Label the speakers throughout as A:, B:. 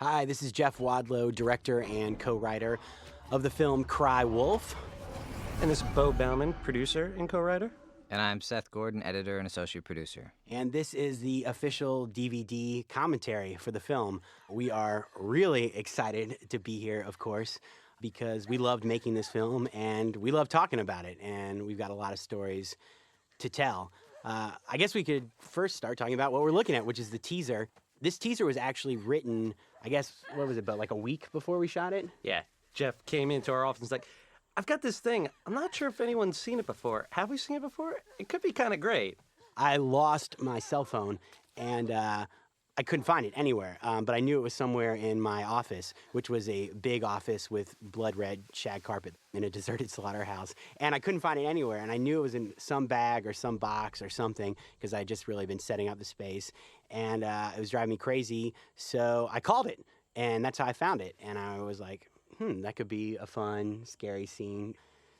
A: Hi, this is Jeff Wadlow, director and co-writer of the film Cry Wolf.
B: And this is Bo Bauman, producer and co-writer.
C: And I'm Seth Gordon, editor and associate producer.
A: And this is the official DVD commentary for the film. We are really excited to be here, of course, because we loved making this film and we love talking about it. And we've got a lot of stories to tell. I guess we could first start talking about what we're looking at, which is the teaser. This teaser was actually written, I guess, what was it, about like a week before we shot it?
B: Yeah, Jeff came into our office and was like, I've got this thing. I'm not sure if anyone's seen it before. Have we seen it before? It could be kind of great.
A: I lost my cell phone, and I couldn't find it anywhere, but I knew it was somewhere in my office, which was a big office with blood-red shag carpet in a deserted slaughterhouse, and I couldn't find it anywhere, and I knew it was in some bag or some box or something, because I had just really been setting up the space, and it was driving me crazy, so I called it, and that's how I found it, and I was like, that could be a fun, scary scene,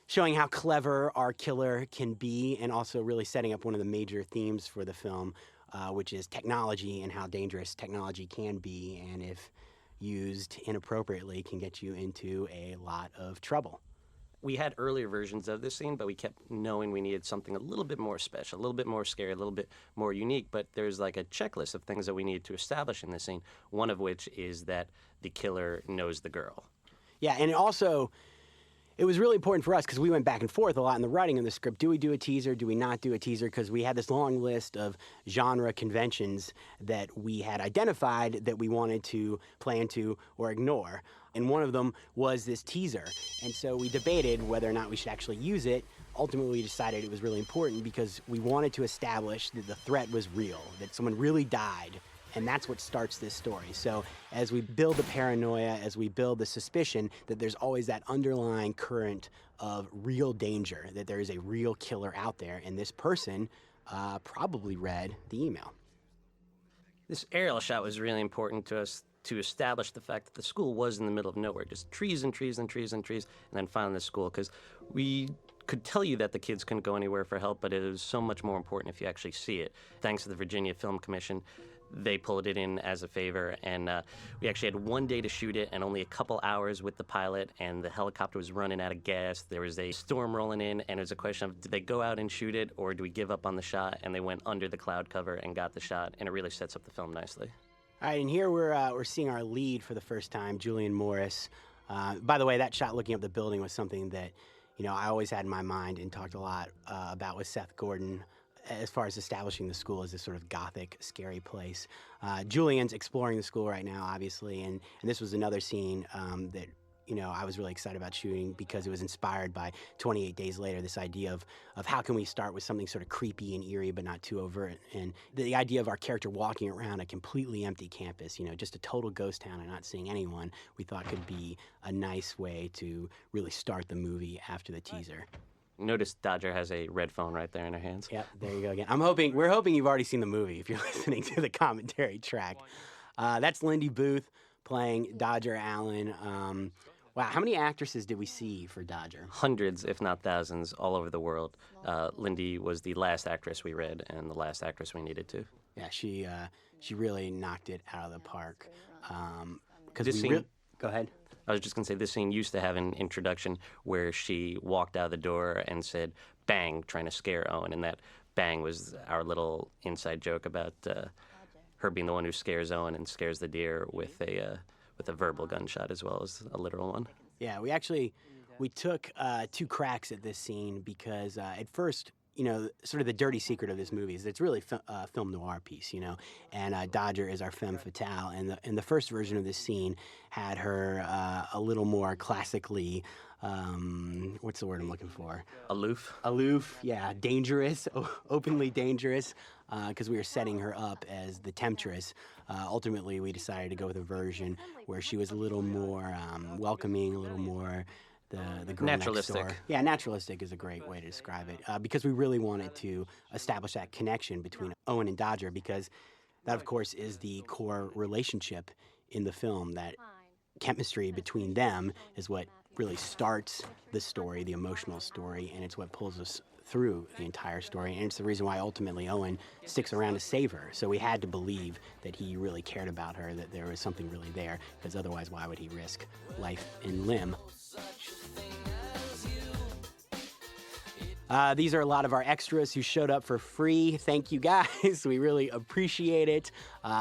A: showing how clever our killer can be, and also really setting up one of the major themes for the film, which is technology and how dangerous technology can be, and if used inappropriately, can get you into a lot of trouble.
B: We had earlier versions of this scene, but we kept knowing we needed something a little bit more special, a little bit more scary, a little bit more unique, but there's like a checklist of things that we needed to establish in this scene, one of which is that the killer knows the girl.
A: Yeah, and it was really important for us because we went back and forth a lot in the writing of the script. Do we do a teaser? Do we not do a teaser? Because we had this long list of genre conventions that we had identified that we wanted to play into or ignore. And one of them was this teaser. And so we debated whether or not we should actually use it. Ultimately, we decided it was really important because we wanted to establish that the threat was real, that someone really died. And that's what starts this story. So as we build the paranoia, as we build the suspicion that there's always that underlying current of real danger, that there is a real killer out there, and this person probably read the email.
B: This aerial shot was really important to us to establish the fact that the school was in the middle of nowhere, just trees and trees and trees and trees, and then finally the school, because we could tell you that the kids couldn't go anywhere for help, but it is so much more important if you actually see it. Thanks to the Virginia Film Commission, they pulled it in as a favor, and we actually had one day to shoot it and only a couple hours with the pilot, and the helicopter was running out of gas. There was a storm rolling in, and it was a question of, did they go out and shoot it, or do we give up on the shot? And they went under the cloud cover and got the shot, and it really sets up the film nicely.
A: All right, and here we're seeing our lead for the first time, Julian Morris. By the way, that shot looking up the building was something that, I always had in my mind and talked a lot about with Seth Gordon, as far as establishing the school as this sort of gothic, scary place. Julian's exploring the school right now, obviously, and this was another scene that, I was really excited about shooting because it was inspired by 28 Days Later, this idea of how can we start with something sort of creepy and eerie but not too overt, and the idea of our character walking around a completely empty campus, just a total ghost town and not seeing anyone, we thought could be a nice way to really start the movie after the teaser.
B: Notice Dodger has a red phone right there in her hands.
A: Yep, there you go again. We're hoping you've already seen the movie if you're listening to the commentary track. That's Lindy Booth playing Dodger Allen. Wow, how many actresses did we see for Dodger?
B: Hundreds, if not thousands, all over the world. Lindy was the last actress we read and the last actress we needed to.
A: Yeah, she really knocked it out of the park. Go ahead.
B: I was just going to say, this scene used to have an introduction where she walked out the door and said, bang, trying to scare Owen. And that bang was our little inside joke about her being the one who scares Owen and scares the deer with a verbal gunshot as well as a literal one.
A: Yeah, we took two cracks at this scene because at first, sort of the dirty secret of this movie is it's really a film noir piece, and Dodger is our femme fatale, and the first version of this scene had her a little more classically, what's the word I'm looking for? Aloof, yeah, dangerous, openly dangerous, because we were setting her up as the temptress. Ultimately, we decided to go with a version where she was a little more welcoming, a little more the girl
B: naturalistic.
A: Next door. Yeah, naturalistic is a great way to describe it, because we really wanted to establish that connection between Owen and Dodger, because that, of course, is the core relationship in the film. That chemistry between them is what really starts the story, the emotional story, and it's what pulls us through the entire story, and it's the reason why ultimately Owen sticks around to save her. So we had to believe that he really cared about her, that there was something really there, because otherwise why would he risk life and limb? These are a lot of our extras who showed up for free. Thank you, guys. We really appreciate it.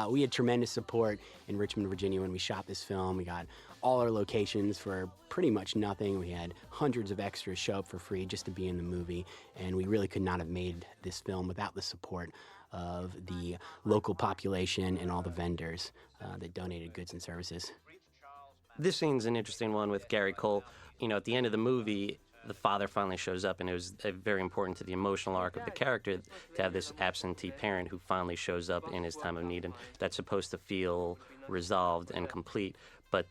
A: We had tremendous support in Richmond, Virginia when we shot this film. We got all our locations for pretty much nothing. We had hundreds of extras show up for free just to be in the movie, and we really could not have made this film without the support of the local population and all the vendors that donated goods and services.
B: This scene's an interesting one with Gary Cole. You know, at the end of the movie, the father finally shows up, and it was very important to the emotional arc of the character to have this absentee parent who finally shows up in his time of need, and that's supposed to feel resolved and complete. But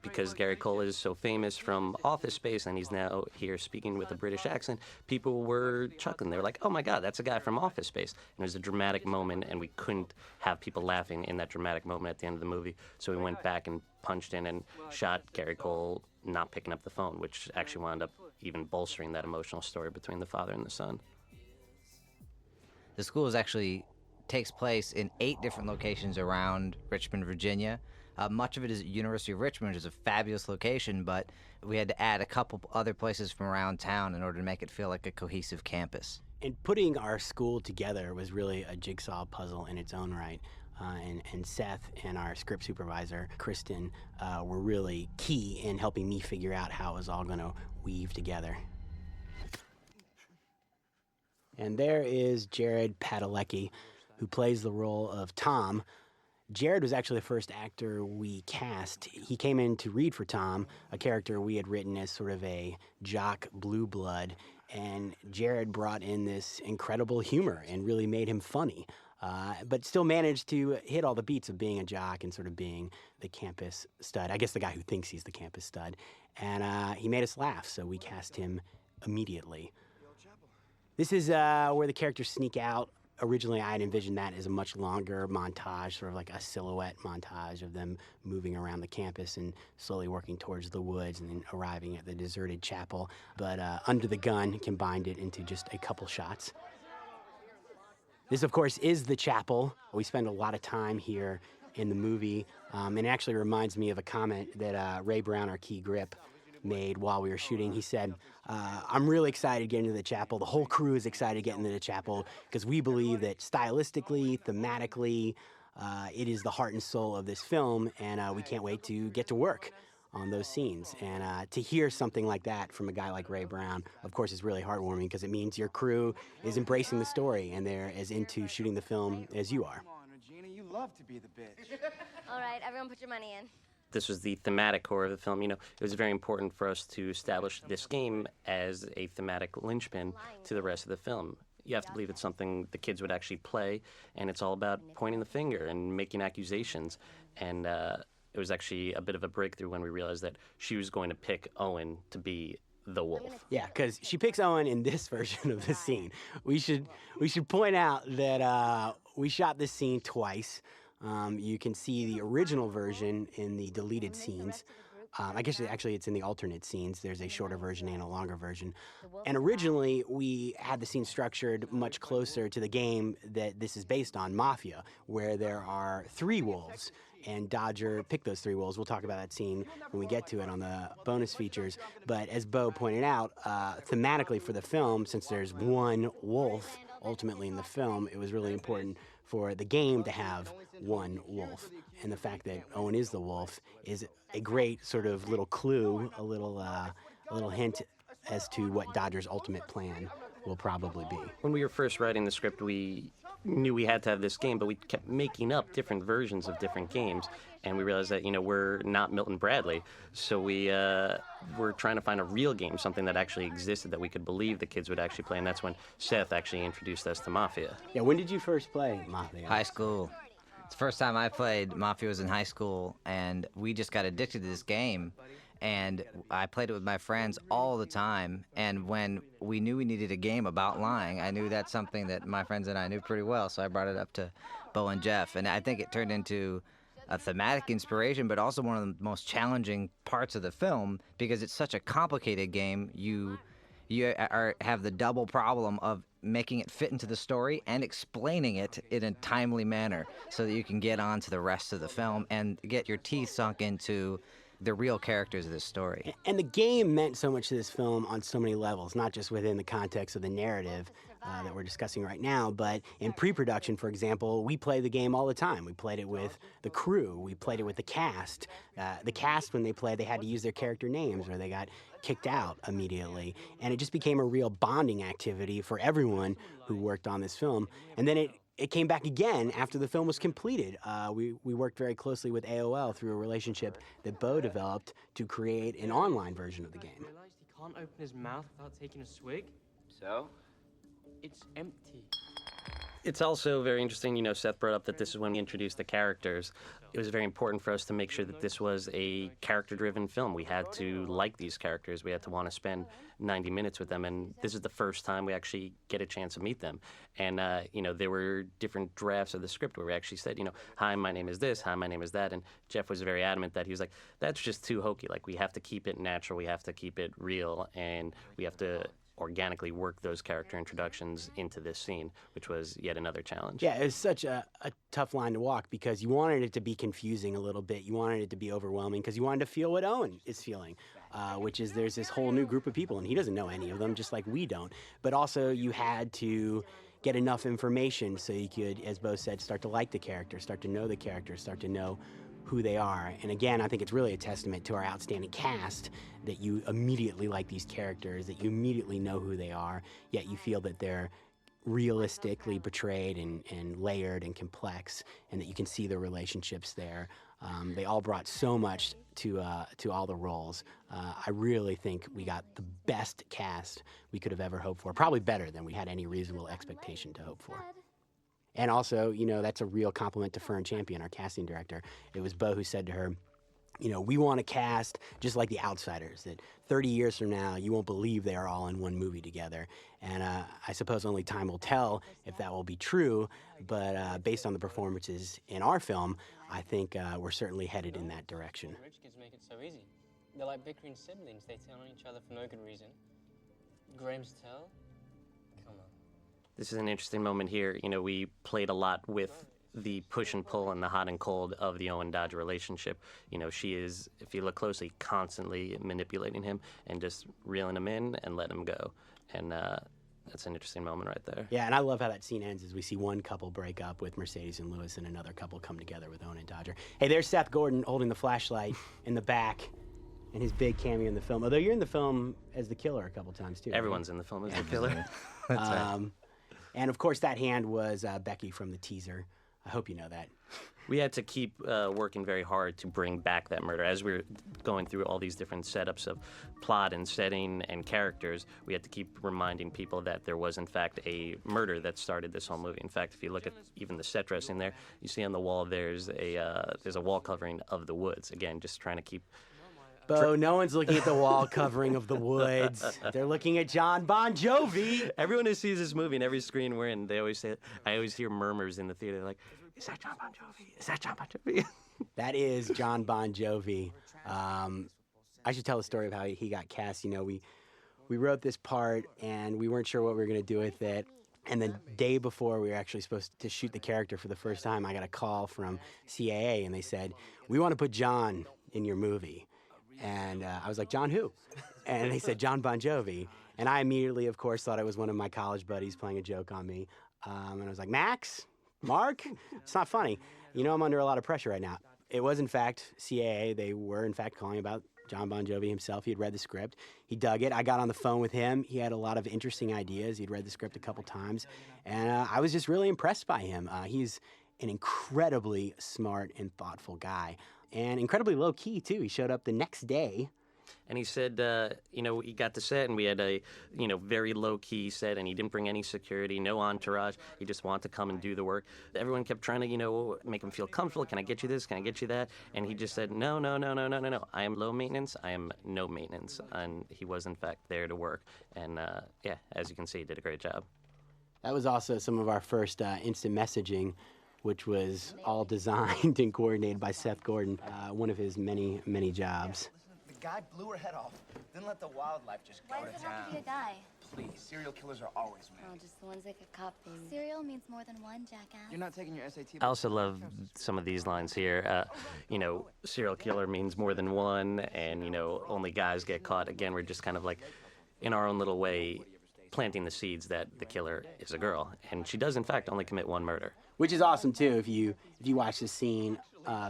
B: because Gary Cole is so famous from Office Space, and he's now here speaking with a British accent, people were chuckling. They were like, oh my God, that's a guy from Office Space. And it was a dramatic moment, and we couldn't have people laughing in that dramatic moment at the end of the movie. So we went back and punched in and shot Gary Cole not picking up the phone, which actually wound up even bolstering that emotional story between the father and the son.
C: The school takes place in 8 different locations around Richmond, Virginia. Much of it is at University of Richmond, which is a fabulous location, but we had to add a couple other places from around town in order to make it feel like a cohesive campus.
A: And putting our school together was really a jigsaw puzzle in its own right. And Seth and our script supervisor, Kristen, were really key in helping me figure out how it was all going to weave together. And there is Jared Padalecki, who plays the role of Tom. Jared was actually the first actor we cast. He came in to read for Tom, a character we had written as sort of a jock blue blood, and Jared brought in this incredible humor and really made him funny, but still managed to hit all the beats of being a jock and sort of being the campus stud. I guess the guy who thinks he's the campus stud. And he made us laugh, so we cast him immediately. This is where the characters sneak out. Originally, I had envisioned that as a much longer montage, sort of like a silhouette montage of them moving around the campus and slowly working towards the woods and then arriving at the deserted chapel. But Under the Gun combined it into just a couple shots. This, of course, is the chapel. We spend a lot of time here in the movie, and it actually reminds me of a comment that Ray Brown, our key grip, made while we were shooting. He said, I'm really excited to get into the chapel. The whole crew is excited to get into the chapel because we believe that stylistically, thematically, it is the heart and soul of this film, and we can't wait to get to work on those scenes. And to hear something like that from a guy like Ray Brown, of course, is really heartwarming because it means your crew is embracing the story and they're as into shooting the film as you are.
D: Come on, Regina, you love to be the bitch.
E: All right, everyone put your money in.
B: This was the thematic core of the film. You know, it was very important for us to establish this game as a thematic linchpin to the rest of the film. You have to believe it's something the kids would actually play, and it's all about pointing the finger and making accusations. And it was actually a bit of a breakthrough when we realized that she was going to pick Owen to be the wolf.
A: Yeah, because she picks Owen in this version of the scene. We should point out that we shot this scene twice. You can see the original version in the deleted scenes. I guess actually it's in the alternate scenes. There's a shorter version and a longer version. And originally we had the scene structured much closer to the game that this is based on, Mafia, where there are 3 wolves. And Dodger picked those 3 wolves. We'll talk about that scene when we get to it on the bonus features. But as Bo pointed out, thematically for the film, since there's 1 wolf ultimately in the film, it was really important for the game to have 1 wolf. And the fact that Owen is the wolf is a great sort of little clue, a little hint as to what Dodger's ultimate plan will probably be.
B: When we were first writing the script, we knew we had to have this game, but we kept making up different versions of different games, and we realized that, you know, we're not Milton Bradley, so we were trying to find a real game, something that actually existed that we could believe the kids would actually play, and that's when Seth actually introduced us to Mafia.
A: Yeah, when did you first play Mafia?
C: High school. It's the first time I played Mafia was in high school, and we just got addicted to this game. And I played it with my friends all the time, and when we knew we needed a game about lying, I knew that's something that my friends and I knew pretty well, so I brought it up to Bo and Jeff, and I think it turned into a thematic inspiration, but also one of the most challenging parts of the film, because it's such a complicated game. you have the double problem of making it fit into the story and explaining it in a timely manner so that you can get on to the rest of the film and get your teeth sunk into the real characters of this story.
A: And the game meant so much to this film on so many levels, not just within the context of the narrative that we're discussing right now, but in pre-production, for example, we play the game all the time. We played it with the crew. We played it with the cast. The cast, when they played, they had to use their character names or they got kicked out immediately. And it just became a real bonding activity for everyone who worked on this film. And then it came back again after the film was completed. We worked very closely with AOL through a relationship that Bo developed to create an online version of the game.
F: Realized he can't open his mouth without taking a swig?
D: So?
F: It's empty.
B: It's also very interesting, Seth brought up that this is when we introduced the characters. It was very important for us to make sure that this was a character-driven film. We had to like these characters. We had to want to spend 90 minutes with them, and this is the first time we actually get a chance to meet them. And, there were different drafts of the script where we actually said, hi, my name is this, hi, my name is that, and Jeff was very adamant that he was like, that's just too hokey. Like, we have to keep it natural, we have to keep it real, and we have to organically work those character introductions into this scene, which was yet another challenge.
A: Yeah, it was such a tough line to walk because you wanted it to be confusing a little bit. You wanted it to be overwhelming because you wanted to feel what Owen is feeling, which is there's this whole new group of people, and he doesn't know any of them, just like we don't. But also you had to get enough information so you could, as Bo said, start to like the character, start to know the character, start to know who they are. And again, I think it's really a testament to our outstanding cast that you immediately like these characters, that you immediately know who they are, yet you feel that they're realistically portrayed and layered and complex, and that you can see the relationships there. They all brought so much to all the roles. I really think we got the best cast we could have ever hoped for, probably better than we had any reasonable expectation to hope for. And also, that's a real compliment to Fern Champion, our casting director. It was Bo who said to her, we want to cast just like The Outsiders, that 30 years from now, you won't believe they are all in one movie together. And I suppose only time will tell if that will be true, but based on the performances in our film, I think we're certainly headed in that direction.
F: Rich kids make it so easy. They're like bickering siblings. They turn on each other for no good reason. Graham's tell? Come on.
B: This is an interesting moment here. We played a lot with the push and pull and the hot and cold of the Owen-Dodger relationship. She is, if you look closely, constantly manipulating him and just reeling him in and letting him go. And that's an interesting moment right there.
A: Yeah, and I love how that scene ends as we see one couple break up with Mercedes and Lewis and another couple come together with Owen and Dodger. Hey, there's Seth Gordon holding the flashlight in the back and his big cameo in the film. Although you're in the film as the killer a couple times, too.
B: Everyone's in the film as the killer.
C: That's right.
A: And, of course, that hand was Becky from the teaser. I hope you know that.
B: We had to keep working very hard to bring back that murder. As we were going through all these different setups of plot and setting and characters, we had to keep reminding people that there was, in fact, a murder that started this whole movie. In fact, if you look at even the set dressing there, you see on the wall there's a wall covering of the woods. Again, just trying to keep...
A: Bo, no one's looking at the wall covering of the woods. They're looking at John Bon Jovi.
B: Everyone who sees this movie and every screen we're in, they always say, I always hear murmurs in the theater like, is that John Bon Jovi? Is that John Bon Jovi?
A: That is John Bon Jovi. I should tell the story of how he got cast. We wrote this part and we weren't sure what we were going to do with it. And the day before we were actually supposed to shoot the character for the first time, I got a call from CAA and they said, we want to put John in your movie. And I was like, John who? And they said, John Bon Jovi. And I immediately, of course, thought it was one of my college buddies playing a joke on me. And I was like, Max? Mark? It's not funny. I'm under a lot of pressure right now. It was, in fact, CAA. They were, in fact, calling about John Bon Jovi himself. He had read the script. He dug it. I got on the phone with him. He had a lot of interesting ideas. He'd read the script a couple times. And I was just really impressed by him. He's an incredibly smart and thoughtful guy. And incredibly low-key, too. He showed up the next day.
B: And he said, he got to set, and we had a, very low-key set, and he didn't bring any security, no entourage. He just wanted to come and do the work. Everyone kept trying to, make him feel comfortable. Can I get you this? Can I get you that? And he just said, no. I am low maintenance. I am no maintenance. And he was, in fact, there to work. And, as you can see, he did a great job.
A: That was also some of our first instant messaging, which was all designed and coordinated by Seth Gordon, one of his many, many jobs.
D: The guy blew her head off, then let the wildlife just go
E: Why
D: to
E: does it
D: town.
E: have to be a guy?
D: Please, serial killers are always men.
E: Oh, just the ones that get caught, baby. Serial means more than one, jackass.
D: You're not taking your SAT.
B: I also love some of these lines here. You know, serial killer means more than one, and, you know, only guys get caught. Again, we're just kind of like, in our own little way, planting the seeds that the killer is a girl. And she does, in fact, only commit one murder.
A: Which is awesome, too, if you watch the scene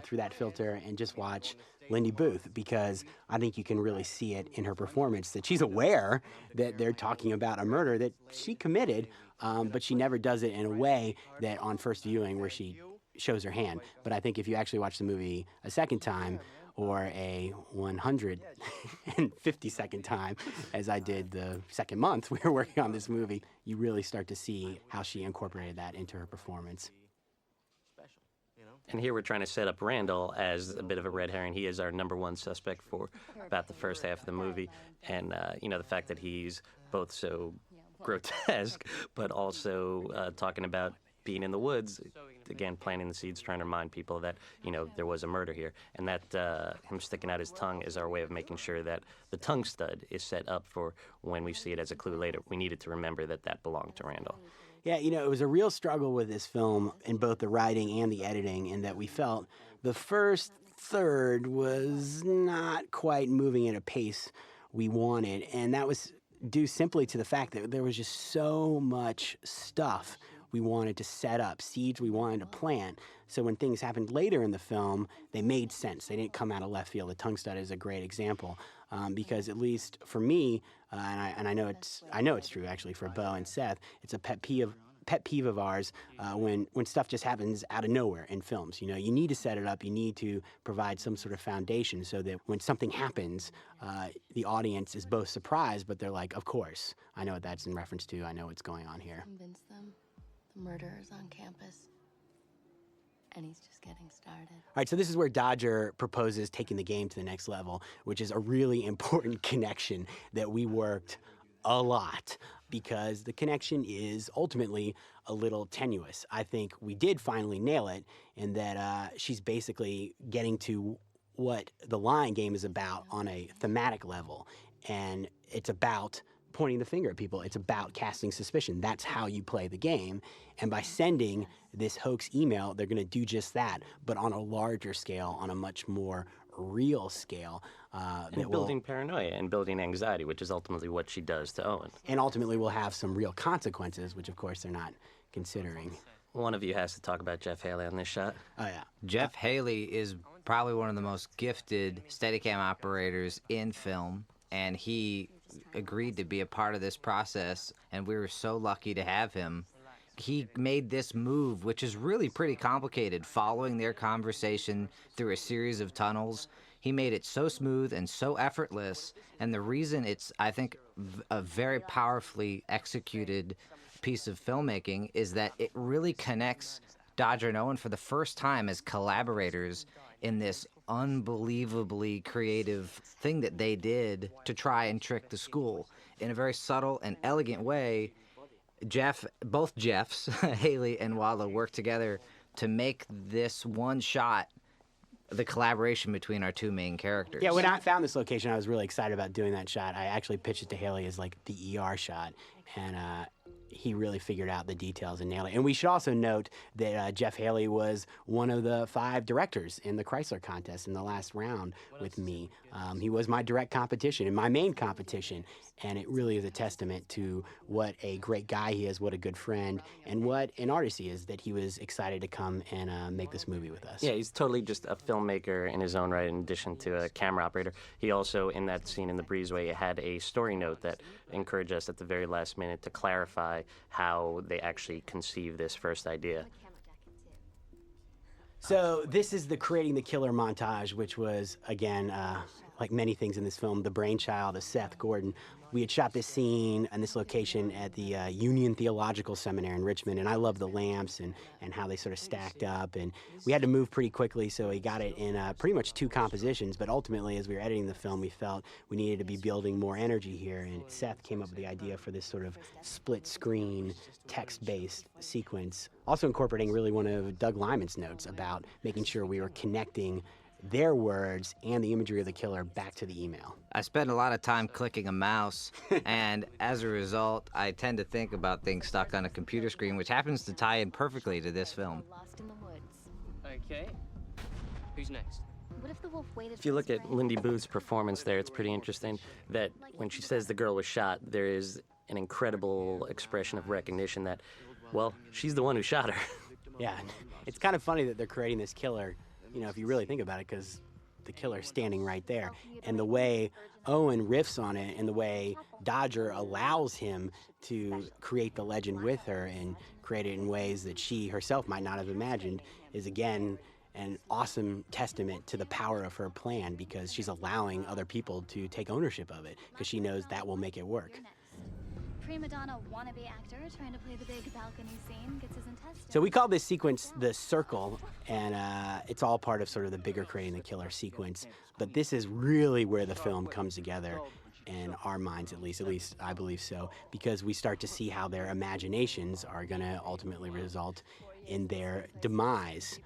A: through that filter and just watch Lindy Booth, because I think you can really see it in her performance, that she's aware that they're talking about a murder that she committed, but she never does it in a way that on first viewing where she shows her hand. But I think if you actually watch the movie a second time, or a 152nd time, as I did the second month we were working on this movie, you really start to see how she incorporated that into her performance.
B: And here we're trying to set up Randall as a bit of a red herring. He is our number one suspect for about the first half of the movie. And, you know, the fact that he's both so grotesque, but also talking about being in the woods, again, planting the seeds, trying to remind people that, you know, there was a murder here. And that him sticking out his tongue is our way of making sure that the tongue stud is set up for when we see it as a clue later. We needed to remember that that belonged to Randall.
A: Yeah, you know, it was a real struggle with this film in both the writing and the editing, in that we felt the first third was not quite moving at a pace we wanted. And that was due simply to the fact that there was just so much stuff we wanted to set up, seeds we wanted to plant. So when things happened later in the film, they made sense. They didn't come out of left field. The tongue stud is a great example, because at least for me, and I know it's true actually for Bo and Seth, it's a pet peeve of ours when stuff just happens out of nowhere in films. You know, you need to set it up. You need to provide some sort of foundation so that when something happens, the audience is both surprised, but they're like, of course, I know what that's in reference to. I know what's going on here.
G: Convince them the murderer's on campus, and he's just getting started.
A: All right, so this is where Dodger proposes taking the game to the next level, which is a really important connection that we worked a lot, because the connection is ultimately a little tenuous. I think we did finally nail it, in that she's basically getting to what the Lion game is about on a thematic level, and it's about pointing the finger at people. It's about casting suspicion. That's how you play the game. And by sending this hoax email, they're going to do just that, but on a larger scale, on a much more real scale.
B: And building paranoia and building anxiety, which is ultimately what she does to Owen.
A: And ultimately will have some real consequences, which of course they're not considering.
B: One of you has to talk about Jeff Haley on this shot.
A: Oh, yeah.
C: Jeff Haley is probably one of the most gifted Steadicam operators in film, and he agreed to be a part of this process, and we were so lucky to have him. He made this move, which is really pretty complicated, following their conversation through a series of tunnels. He made it so smooth and so effortless, and the reason it's, I think, a very powerfully executed piece of filmmaking is that it really connects Dodger and Owen for the first time as collaborators in this unbelievably creative thing that they did to try and trick the school. In a very subtle and elegant way, both Jeffs, Haley and Wadlow, worked together to make this one shot the collaboration between our two main characters.
A: Yeah, when I found this location, I was really excited about doing that shot. I actually pitched it to Haley as like the ER shot, and he really figured out the details and nailed it. And we should also note that Jeff Haley was one of the 5 directors in the Chrysler contest in the last round with me. He was my direct competition and my main competition, and it really is a testament to what a great guy he is, what a good friend, and what an artist he is, that he was excited to come and make this movie with us.
B: Yeah, he's totally just a filmmaker in his own right, in addition to a camera operator. He also, in that scene in the breezeway, had a story note that encouraged us at the very last minute to clarify how they actually conceived this first idea.
A: So this is the Creating the Killer montage, which was, again, like many things in this film, the brainchild of Seth Gordon. We had shot this scene and this location at the Union Theological Seminary in Richmond, and I love the lamps and how they sort of stacked up, and we had to move pretty quickly, so we got it in pretty much 2 compositions, but ultimately, as we were editing the film, we felt we needed to be building more energy here, and Seth came up with the idea for this sort of split-screen, text-based sequence, also incorporating really one of Doug Lyman's notes about making sure we were connecting their words and the imagery of the killer back to the email.
C: I spend a lot of time clicking a mouse, and as a result, I tend to think about things stuck on a computer screen, which happens to tie in perfectly to this film.
G: Lost in the woods.
F: Okay. Who's next?
E: What if the wolf waited?
B: If you look at Lindy Booth's performance there, it's pretty interesting that when she says the girl was shot, there is an incredible expression of recognition that, well, she's the one who shot her.
A: Yeah, it's kind of funny that they're creating this killer, you know, if you really think about it, because the killer's standing right there. And the way Owen riffs on it and the way Dodger allows him to create the legend with her and create it in ways that she herself might not have imagined is, again, an awesome testament to the power of her plan, because she's allowing other people to take ownership of it because she knows that will make it work.
E: Prima donna wannabe actor trying to play the big balcony scene gets his intestines.
A: So we call this sequence the circle, and it's all part of sort of the bigger creating the killer sequence. But this is really where the film comes together, in our minds at least I believe so, because we start to see how their imaginations are going to ultimately result in their demise.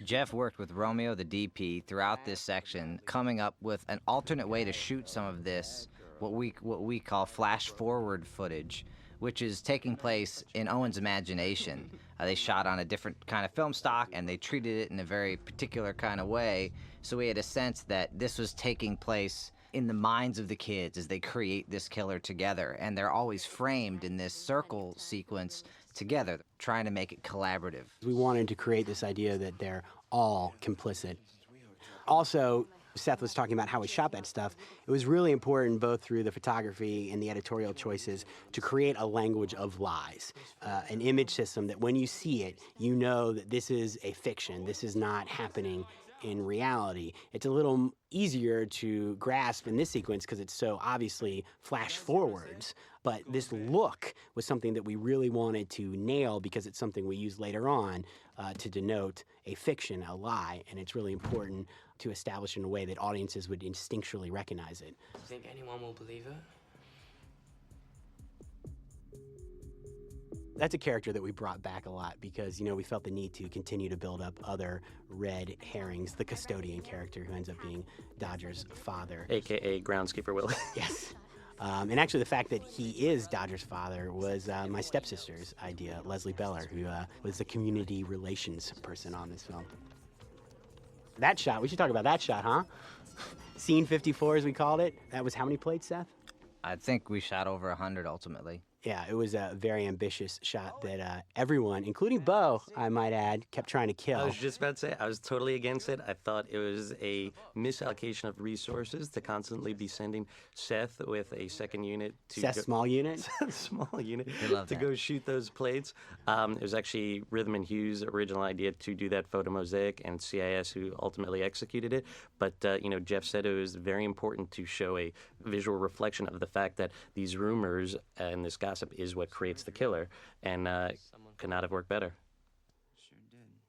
C: Jeff worked with Romeo, the DP, throughout this section, coming up with an alternate way to shoot some of this, what we call flash forward footage, which is taking place in Owen's imagination. They shot on a different kind of film stock, and they treated it in a very particular kind of way, so we had a sense that this was taking place in the minds of the kids as they create this killer together, and they're always framed in this circle sequence together, trying to make it collaborative.
A: We wanted to create this idea that they're all complicit. Also, Seth was talking about how we shot that stuff. It was really important, both through the photography and the editorial choices, to create a language of lies, an image system that when you see it, you know that this is a fiction. This is not happening in reality. It's a little easier to grasp in this sequence because it's so obviously flash forwards. But this look was something that we really wanted to nail because it's something we use later on to denote a fiction, a lie, and it's really important to establish in a way that audiences would instinctually recognize it.
F: Do you think anyone will believe it?
A: That's a character that we brought back a lot because, you know, we felt the need to continue to build up other red herrings. The custodian character who ends up being Dodger's father.
B: AKA groundskeeper Willie.
A: Yes. And actually, the fact that he is Dodger's father was my stepsister's idea, Leslie Beller, who was the community relations person on this film. That shot, we should talk about that shot, huh? Scene 54, as we called it. That was how many plates, Seth?
C: I think we shot over 100 ultimately.
A: Yeah, it was a very ambitious shot that everyone, including Bo, I might add, kept trying to kill.
B: I was just about to say, I was totally against it. I thought it was a misallocation of resources to constantly be sending Seth with a second unit to
A: Seth's small unit?
B: small unit
C: They love
B: to
C: that.
B: go shoot those plates. It was actually Rhythm and Hughes' original idea to do that photo mosaic, and CIS who ultimately executed it. But you know, Jeff said it was very important to show a visual reflection of the fact that these rumors and this gossip is what creates the killer, and could not have worked better.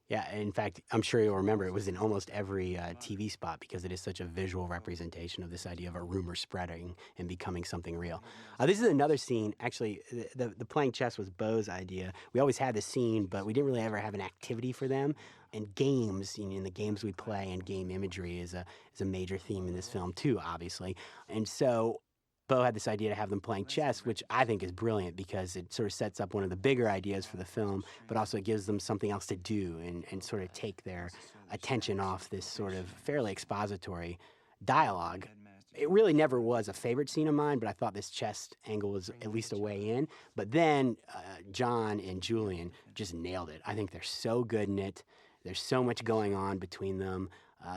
A: Yeah, in fact, I'm sure you'll remember it was in almost every TV spot because it is such a visual representation of this idea of a rumor spreading and becoming something real. This is another scene, actually, the playing chess was Bo's idea. We always had this scene, but we didn't really ever have an activity for them. And games, you know, in the games we play, and game imagery is a major theme in this film too, obviously. And so Bo had this idea to have them playing chess, which I think is brilliant because it sort of sets up one of the bigger ideas for the film, but also it gives them something else to do and sort of take their attention off this sort of fairly expository dialogue. It really never was a favorite scene of mine, but I thought this chess angle was at least a way in. But then John and Julian just nailed it. I think they're so good in it. There's so much going on between them.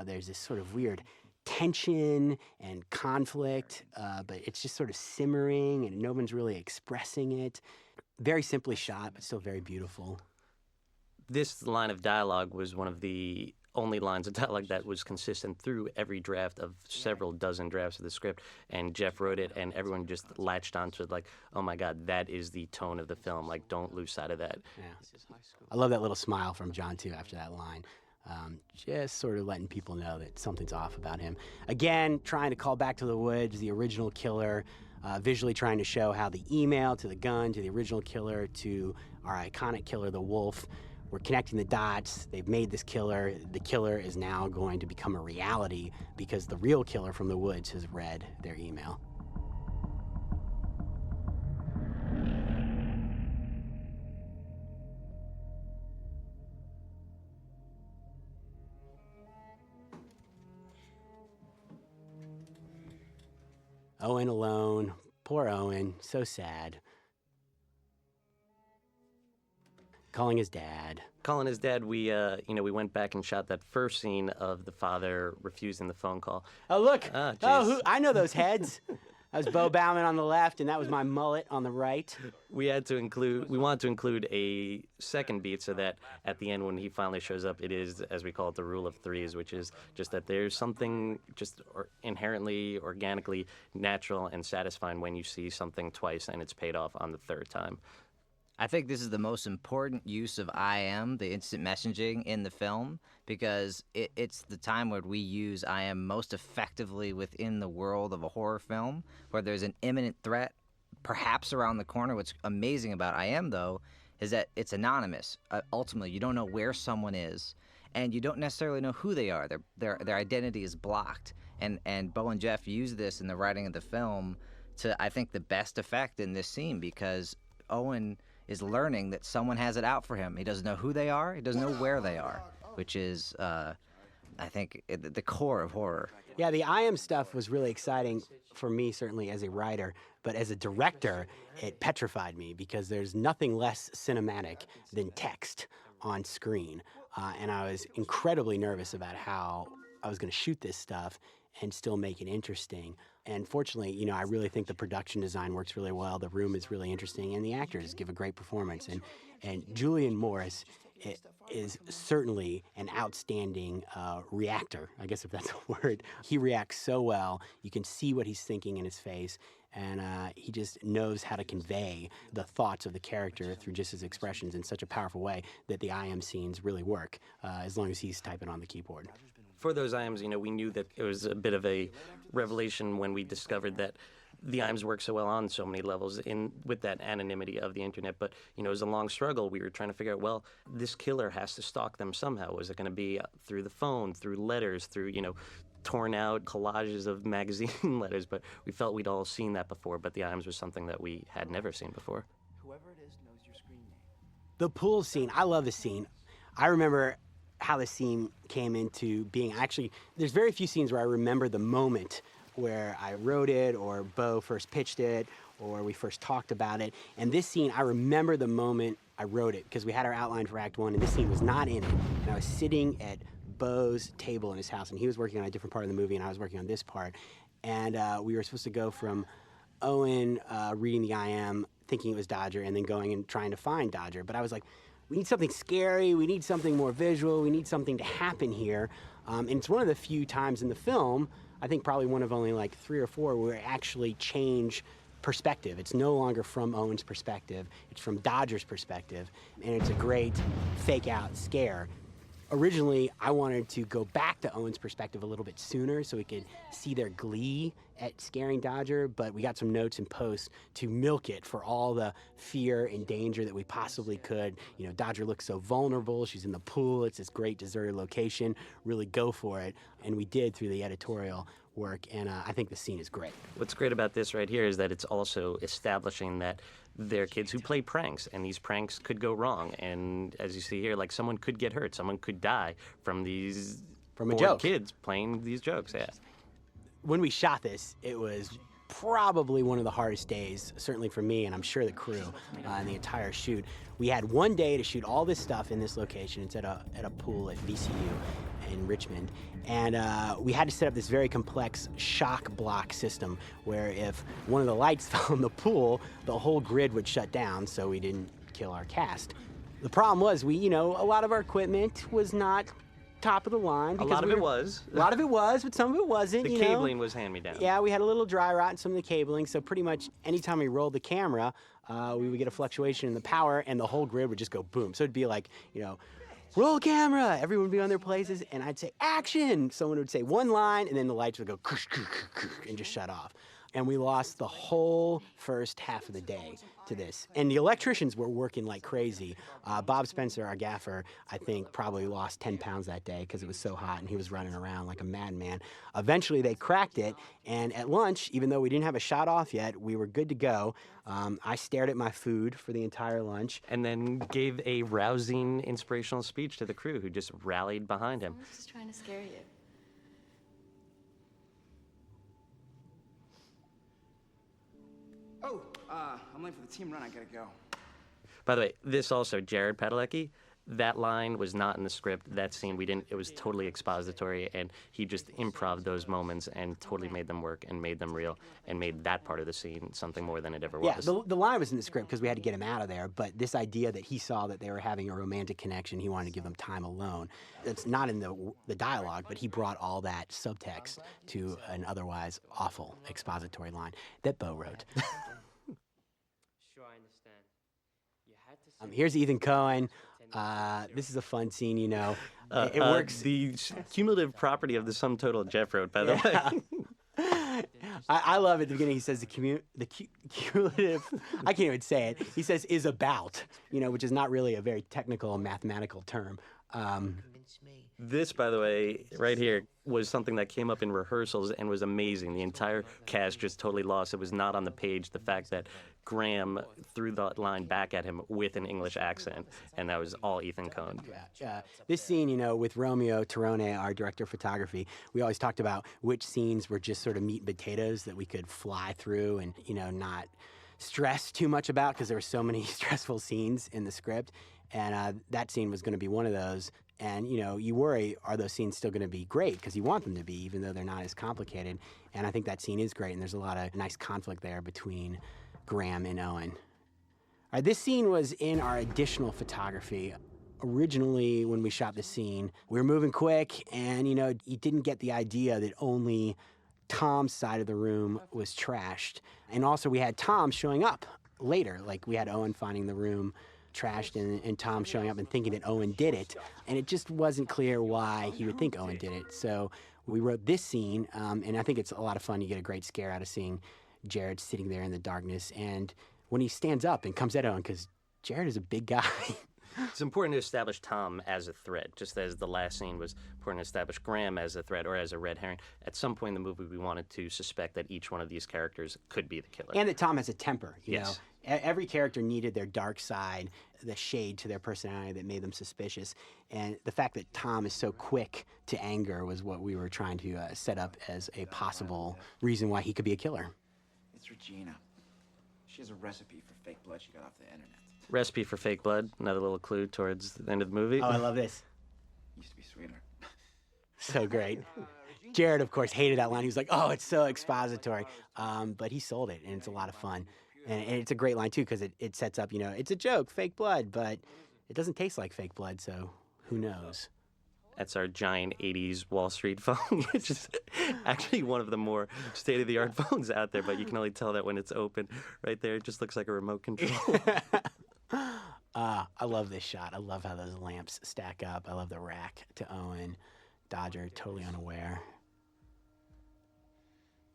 A: There's this sort of weird tension and conflict, but it's just sort of simmering and no one's really expressing it. Very simply shot, but still very beautiful.
B: This line of dialogue was one of the only lines of dialogue that was consistent through every draft of several dozen drafts of the script, and Jeff wrote it, and everyone just latched onto it like, oh my God, that is the tone of the film. Like, don't lose sight of that.
A: Yeah. I love that little smile from John, too, after that line. Just sort of letting people know that something's off about him. Again, trying to call back to the woods, the original killer, visually trying to show how the email to the gun to the original killer to our iconic killer, the wolf, we're connecting the dots. They've made this killer. The killer is now going to become a reality because the real killer from the woods has read their email. Owen alone. Poor Owen. So sad. Calling his dad.
B: Calling his dad, we went back and shot that first scene of the father refusing the phone call.
A: Oh, look.
B: Ah,
A: Oh,
B: jeez.
A: I know those heads. That was Bo Bauman on the left, and that was my mullet on the right.
B: We wanted to include a second beat so that at the end when he finally shows up, it is, as we call it, the rule of threes, which is just that there's something just inherently, organically natural and satisfying when you see something twice and it's paid off on the third time.
C: I think this is the most important use of IM, the instant messaging, in the film, because it's the time where we use IM most effectively within the world of a horror film, where there's an imminent threat, perhaps around the corner. What's amazing about IM, though, is that it's anonymous. Ultimately, you don't know where someone is, and you don't necessarily know who they are. Their identity is blocked. And Bo and Jeff use this in the writing of the film to, I think, the best effect in this scene, because Owen is learning that someone has it out for him. He doesn't know who they are. He doesn't know where they are, which is, I think, the core of horror.
A: Yeah, the IM stuff was really exciting for me, certainly as a writer, but as a director, it petrified me because there's nothing less cinematic than text on screen. And I was incredibly nervous about how I was going to shoot this stuff and still make it interesting. And fortunately, I really think the production design works really well. The room is really interesting, and the actors give a great performance. And Julian Morris is certainly an outstanding reactor, I guess if that's a word. He reacts so well. You can see what he's thinking in his face, and he just knows how to convey the thoughts of the character through just his expressions in such a powerful way that the IM scenes really work, as long as he's typing on the keyboard.
B: For those IMs, we knew that it was a bit of a revelation when we discovered that the IMs work so well on so many levels with that anonymity of the internet. But, it was a long struggle. We were trying to figure out, well, this killer has to stalk them somehow. Was it going to be through the phone, through letters, through, torn out collages of magazine letters? But we felt we'd all seen that before, but the IMs was something that we had never seen before.
D: Whoever it is knows your screen name.
A: The pool scene, I love the scene. I remember how the scene came into being. Actually, there's very few scenes where I remember the moment where I wrote it or Bo first pitched it or we first talked about it. And this scene, I remember the moment I wrote it because we had our outline for Act 1 and this scene was not in it. And I was sitting at Bo's table in his house and he was working on a different part of the movie and I was working on this part. And we were supposed to go from Owen reading the IM, thinking it was Dodger, and then going and trying to find Dodger. But I was like, we need something scary, we need something more visual, we need something to happen here. And it's one of the few times in the film, I think probably one of only like 3 or 4, where we actually change perspective. It's no longer from Owen's perspective, it's from Dodger's perspective, and it's a great fake out scare. Originally, I wanted to go back to Owen's perspective a little bit sooner so we could see their glee at scaring Dodger, but we got some notes in post to milk it for all the fear and danger that we possibly could. Dodger looks so vulnerable, she's in the pool, it's this great deserted location, really go for it. And we did through the editorial work, and I think the scene is great.
B: What's great about this right here is that it's also establishing that they're kids who play pranks, and these pranks could go wrong. And as you see here, like someone could get hurt, someone could die from these
A: From a joke.
B: kids playing these jokes. Yeah.
A: When we shot this, it was probably one of the hardest days, certainly for me, and I'm sure the crew, in the entire shoot. We had one day to shoot all this stuff in this location. It's at a pool at VCU in Richmond. And we had to set up this very complex shock block system where if one of the lights fell in the pool, the whole grid would shut down so we didn't kill our cast. The problem was a lot of our equipment was not top of the line.
B: A lot of it was.
A: A lot of it was, but some of it wasn't.
B: The cabling was hand-me-down.
A: Yeah, we had a little dry rot in some of the cabling, so pretty much anytime we rolled the camera, we would get a fluctuation in the power, and the whole grid would just go boom. So it'd be like, roll camera, everyone would be on their places, and I'd say, action! Someone would say one line, and then the lights would go and just shut off. And we lost the whole first half of the day to this. And the electricians were working like crazy. Bob Spencer, our gaffer, I think probably lost 10 pounds that day because it was so hot and he was running around like a madman. Eventually they cracked it, and at lunch, even though we didn't have a shot off yet, we were good to go. I stared at my food for the entire lunch.
B: And then gave a rousing, inspirational speech to the crew who just rallied behind him.
G: I was just trying to scare you.
D: Oh, I'm late for the team run. I gotta go.
B: By the way, this also, Jared Padalecki, that line was not in the script. That scene, it was totally expository, and he just improv those moments and totally made them work and made them real and made that part of the scene something more than it ever was.
A: Yeah, the line was in the script because we had to get him out of there, but this idea that he saw that they were having a romantic connection, he wanted to give them time alone. It's not in the dialogue, but he brought all that subtext to an otherwise awful expository line that Bo wrote.
F: Sure, I understand. You had to
A: Here's Ethan Cohen. This is a fun scene, you know. It works.
B: The cumulative property of the sum total Jeff wrote, by the way.
A: I love at the beginning he says the cumulative, I can't even say it. He says is about, you know, which is not really a very technical mathematical term.
B: This, by the way, right here, was something that came up in rehearsals and was amazing. The entire cast just totally lost. It was not on the page. The fact that Graham threw that line back at him with an English accent, and that was all Ethan Cohen.
A: This scene, you know, with Romeo Torone, our director of photography, we always talked about which scenes were just sort of meat and potatoes that we could fly through and, you know, not stress too much about because there were so many stressful scenes in the script. And that scene was going to be one of those. And, you know, you worry, are those scenes still going to be great? Because you want them to be, even though they're not as complicated. And I think that scene is great, and there's a lot of nice conflict there between Graham and Owen. All right, this scene was in our additional photography. Originally, when we shot this scene, we were moving quick, and, you know, you didn't get the idea that only Tom's side of the room was trashed. And also, we had Tom showing up later. Like, we had Owen finding the room trashed and Tom showing up and thinking that Owen did it. And it just wasn't clear why he would think Owen did it. So we wrote this scene, and I think it's a lot of fun. You get a great scare out of seeing Jared sitting there in the darkness. And when he stands up and comes at Owen, because Jared is a big guy.
B: It's important to establish Tom as a threat, just as the last scene was important to establish Graham as a threat or as a red herring. At some point in the movie, we wanted to suspect that each one of these characters could be the killer.
A: And that Tom has a temper, you
B: Yes.
A: know. Every character needed their dark side, the shade to their personality that made them suspicious. And the fact that Tom is so quick to anger was what we were trying to set up as a possible reason why he could be a killer.
D: It's Regina. She has a recipe for fake blood she got off the internet.
B: Recipe for fake blood, another little clue towards the end of the movie.
A: Oh, I love this.
D: Used to be sweeter.
A: So great. Jared, of course, hated that line. He was like, oh, it's so expository. But he sold it, and it's a lot of fun. And it's a great line, too, because it sets up, you know, it's a joke, fake blood, but it doesn't taste like fake blood, so who knows?
B: That's our giant 80s Wall Street phone, which is actually one of the more state-of-the-art phones out there, but you can only tell that when it's open. Right there, it just looks like a remote control.
A: I love this shot. I love how those lamps stack up. I love the rack to Owen. Dodger, totally unaware.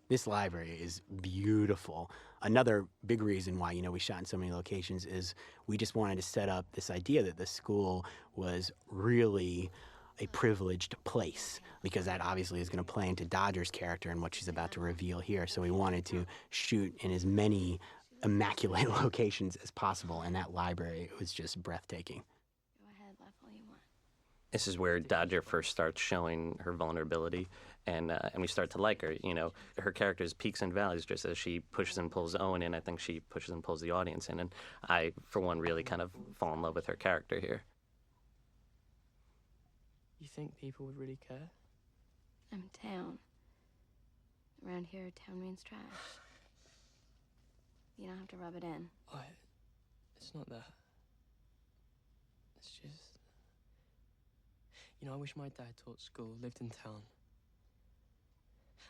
A: This library is beautiful. Another big reason why, you know, we shot in so many locations is we just wanted to set up this idea that the school was really a privileged place, because that obviously is going to play into Dodger's character and what she's about to reveal here. So we wanted to shoot in as many immaculate locations as possible, and that library was just breathtaking.
G: Go ahead, laugh all you want.
B: This is where Dodger first starts showing her vulnerability, and we start to like her. You know, her character's peaks and valleys, just as she pushes and pulls Owen in. I think she pushes and pulls the audience in, and I, for one, really kind of fall in love with her character here.
F: You think people would really care?
G: I'm in town. Around here, town means trash. You don't have to rub it in.
F: It's not that. It's just... You know, I wish my dad taught school, lived in town.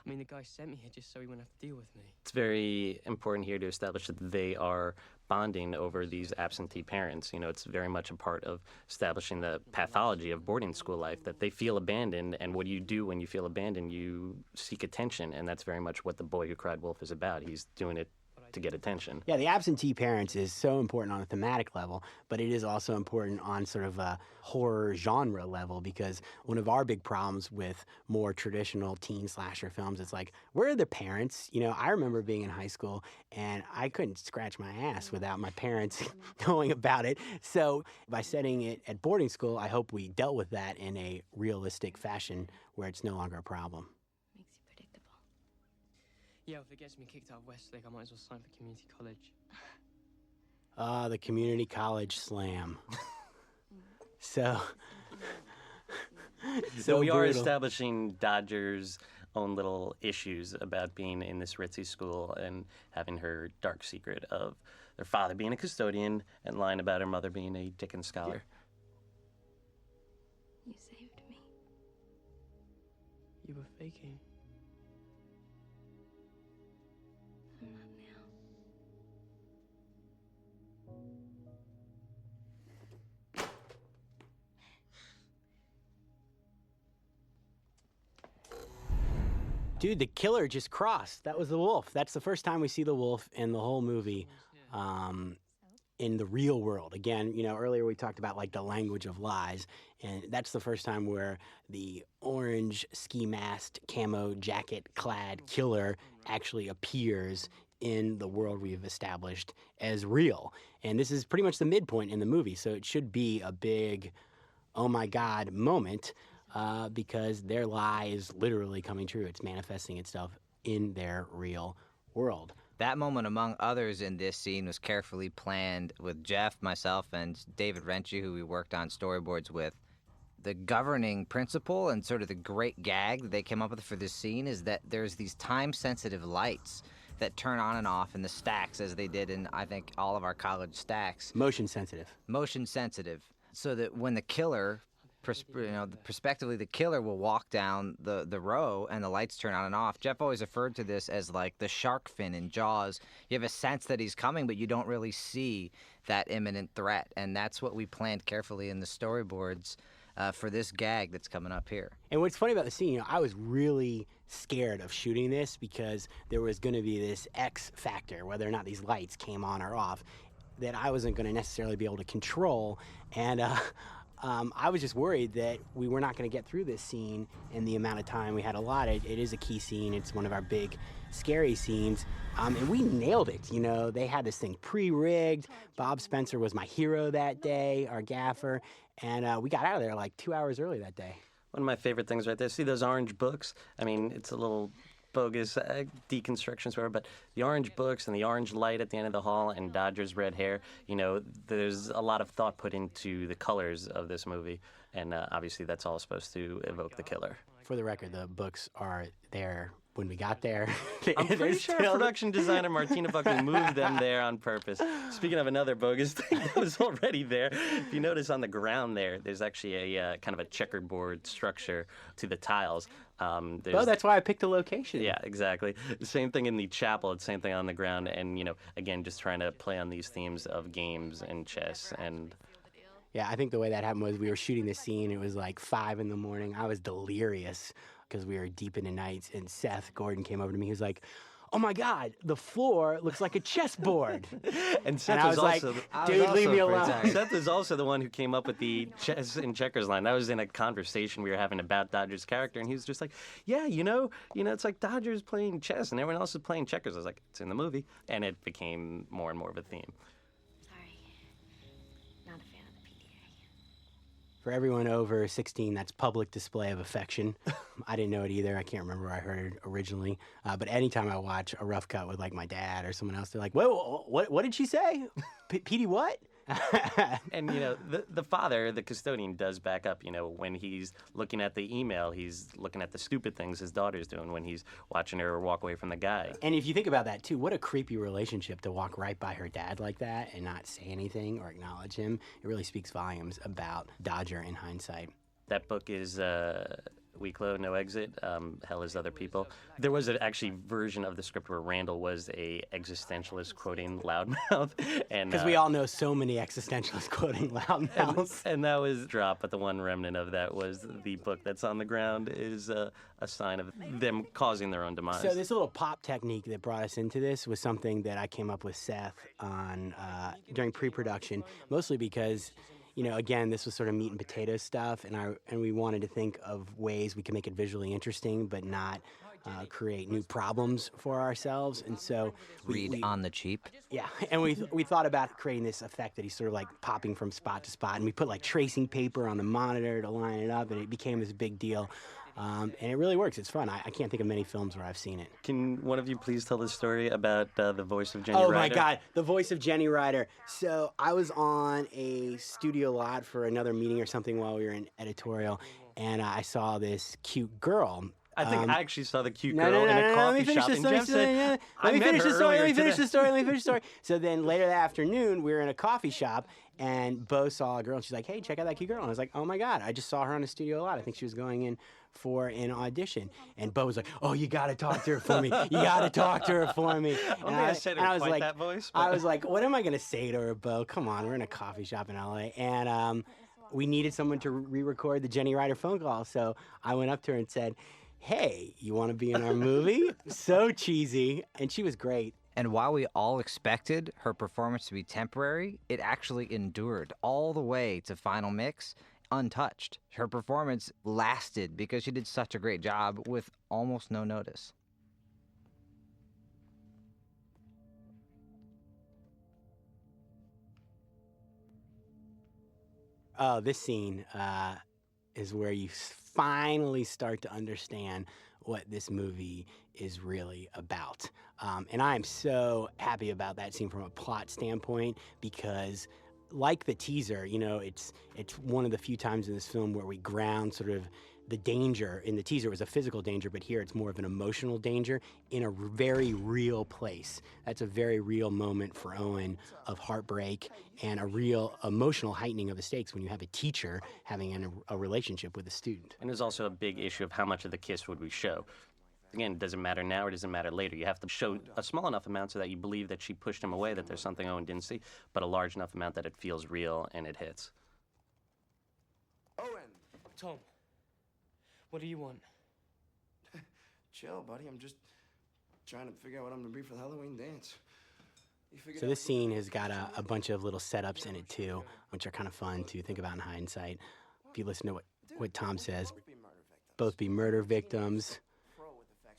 F: I mean, the guy sent me here just so he wouldn't have to deal with me.
B: It's very important here to establish that they are bonding over these absentee parents. You know, it's very much a part of establishing the pathology of boarding school life, that they feel abandoned, and what do you do when you feel abandoned? You seek attention, and that's very much what The Boy Who Cried Wolf is about. He's doing it to get attention.
A: Yeah, the absentee parents is so important on a thematic level, but it is also important on sort of a horror genre level, because one of our big problems with more traditional teen slasher films, it's like, where are the parents? You know, I remember being in high school and I couldn't scratch my ass without my parents knowing about it. So by setting it at boarding school, I hope we dealt with that in a realistic fashion where it's no longer a problem.
G: Makes you predictable.
F: Yeah, if it gets me kicked out of Westlake, I might as well sign for community college.
A: The community college slam. So
B: We are
A: brutal.
B: establishing Dodger's own little issues about being in this ritzy school and having her dark secret of their father being a custodian and lying about her mother being a Dickens scholar.
G: You saved me.
F: You were faking.
G: I'm not now.
A: Dude, the killer just crossed. That was the wolf. That's the first time we see the wolf in the whole movie, in the real world. Again, you know, earlier we talked about like the language of lies, and that's the first time where the orange ski masked camo jacket clad killer actually appears in the world we've established as real. And this is pretty much the midpoint in the movie, so it should be a big, oh my God moment. Because their lie is literally coming true. It's manifesting itself in their real world.
C: That moment, among others in this scene, was carefully planned with Jeff, myself, and David Renchi, who we worked on storyboards with. The governing principle and sort of the great gag that they came up with for this scene is that there's these time-sensitive lights that turn on and off in the stacks, as they did in, I think, all of our college stacks.
A: Motion sensitive.
C: Motion sensitive, so that when the killer, prospectively the killer will walk down the row and the lights turn on and off. Jeff always referred to this as like the shark fin in Jaws. You have a sense that he's coming, but you don't really see that imminent threat, and that's what we planned carefully in the storyboards for this gag that's coming up here.
A: And what's funny about the scene, you know, I was really scared of shooting this because there was going to be this X factor, whether or not these lights came on or off, that I wasn't going to necessarily be able to control. And I was just worried that we were not going to get through this scene in the amount of time we had allotted. It is a key scene. It's one of our big, scary scenes. And we nailed it. You know, they had this thing pre-rigged. Bob Spencer was my hero that day, our gaffer. And we got out of there like 2 hours early that day.
B: One of my favorite things right there, see those orange books? I mean, it's a little bogus deconstructions, whatever, but the orange books and the orange light at the end of the hall and Dodger's red hair, you know, there's a lot of thought put into the colors of this movie, and obviously that's all supposed to evoke the killer.
A: For the record, the books are there when we got there.
B: I'm
A: They're
B: pretty sure
A: still-
B: production designer Martina fucking moved them there on purpose. Speaking of another bogus thing that was already there, if you notice on the ground there's actually a kind of a checkerboard structure to the tiles.
A: Oh, that's why I picked the location.
B: Yeah, exactly. The same thing in the chapel, it's the same thing on the ground, and, you know, again, just trying to play on these themes of games and chess and...
A: Yeah, I think the way that happened was we were shooting this scene. It was like 5 a.m. I was delirious because we were deep in the night, and Seth Gordon came over to me. He was like, oh my God, the floor looks like a chessboard.
B: And Seth
A: And I was like,
B: also
A: dude, leave me alone.
B: Seth is also the one who came up with the chess and checkers line. That was in a conversation we were having about Dodger's character, and he was just like, yeah, you know, it's like Dodger's playing chess and everyone else is playing checkers. I was like, it's in the movie. And it became more and more of a theme.
G: Sorry. Not a fan of the PDA.
A: For everyone over 16, that's public display of affection. I didn't know it either. I can't remember where I heard it originally. But anytime I watch a rough cut with like my dad or someone else, they're like, whoa, what did she say? PD what?
B: And, you know, the father, the custodian, does back up. You know, when he's looking at the email, he's looking at the stupid things his daughter's doing when he's watching her walk away from the guy.
A: And if you think about that, too, what a creepy relationship to walk right by her dad like that and not say anything or acknowledge him. It really speaks volumes about Dodger in hindsight.
B: That book is weak low, no exit. Hell is other people. There was an actually version of the script where Randall was a existentialist quoting Loudmouth, and
A: Because we all know so many existentialists quoting Loudmouth.
B: and that was dropped. But the one remnant of that was the book that's on the ground is a sign of them causing their own demise.
A: So this little pop technique that brought us into this was something that I came up with Seth on during pre-production, mostly because, you know, again, this was sort of meat and potato stuff, and we wanted to think of ways we could make it visually interesting, but not create new problems for ourselves. And so
C: Read on the cheap.
A: yeah, and we thought about creating this effect that he's sort of like popping from spot to spot, and we put like tracing paper on the monitor to line it up, and it became this big deal. And it really works. It's fun. I can't think of many films where I've seen it.
B: Can one of you please tell the story about the voice of Jenny
A: Oh
B: Ryder?
A: my God, the voice of Jenny Ryder. So I was on a studio lot for another meeting or something while we were in editorial, and I saw this cute girl.
B: I think I actually saw the cute
A: No,
B: girl
A: no,
B: in
A: no,
B: a
A: no,
B: coffee
A: let me finish
B: shop,
A: this
B: and
A: story.
B: Jeff said,
A: Let me finish the story. Let me finish the story. Let me finish the story. So then later that afternoon, we were in a coffee shop, and Bo saw a girl, and she's like, "Hey, check out that cute girl." And I was like, "Oh my God, I just saw her on a studio lot. I think she was going in for an audition." And Bo was like, "Oh, you got to talk to her for me. You got to talk to her for me." And
B: I said it
A: and I was
B: quite
A: like,
B: that voice,
A: I
B: but-
A: was like, "What am I gonna say to her, Bo? Come on, we're in a coffee shop in LA." And we needed someone to re-record the Jenny Ryder phone call, so I went up to her and said, "Hey, you want to be in our movie?" So cheesy, and she was great.
C: And while we all expected her performance to be temporary, it actually endured all the way to final mix untouched. Her performance lasted because she did such a great job with almost no notice.
A: Oh, this scene is where you finally start to understand what this movie is really about. And I am so happy about that scene from a plot standpoint because, like the teaser, you know, it's one of the few times in this film where we ground sort of the danger. In the teaser, it was a physical danger, but here it's more of an emotional danger in a very real place. That's a very real moment for Owen of heartbreak and a real emotional heightening of the stakes when you have a teacher having a relationship with a student.
B: And there's also a big issue of how much of the kiss would we show. Again, it doesn't matter now or it doesn't matter later. You have to show a small enough amount so that you believe that she pushed him away, that there's something Owen didn't see, but a large enough amount that it feels real and it hits.
D: Owen!
F: Tom, what do you want?
D: Chill, buddy. I'm just trying to figure out what I'm gonna be for the Halloween dance. You figured
A: So
D: out
A: this
D: what
A: scene
D: you
A: has got a bunch of little setups in it too, which are kind of fun to think about in hindsight. If you listen to what Tom says, both be murder victims.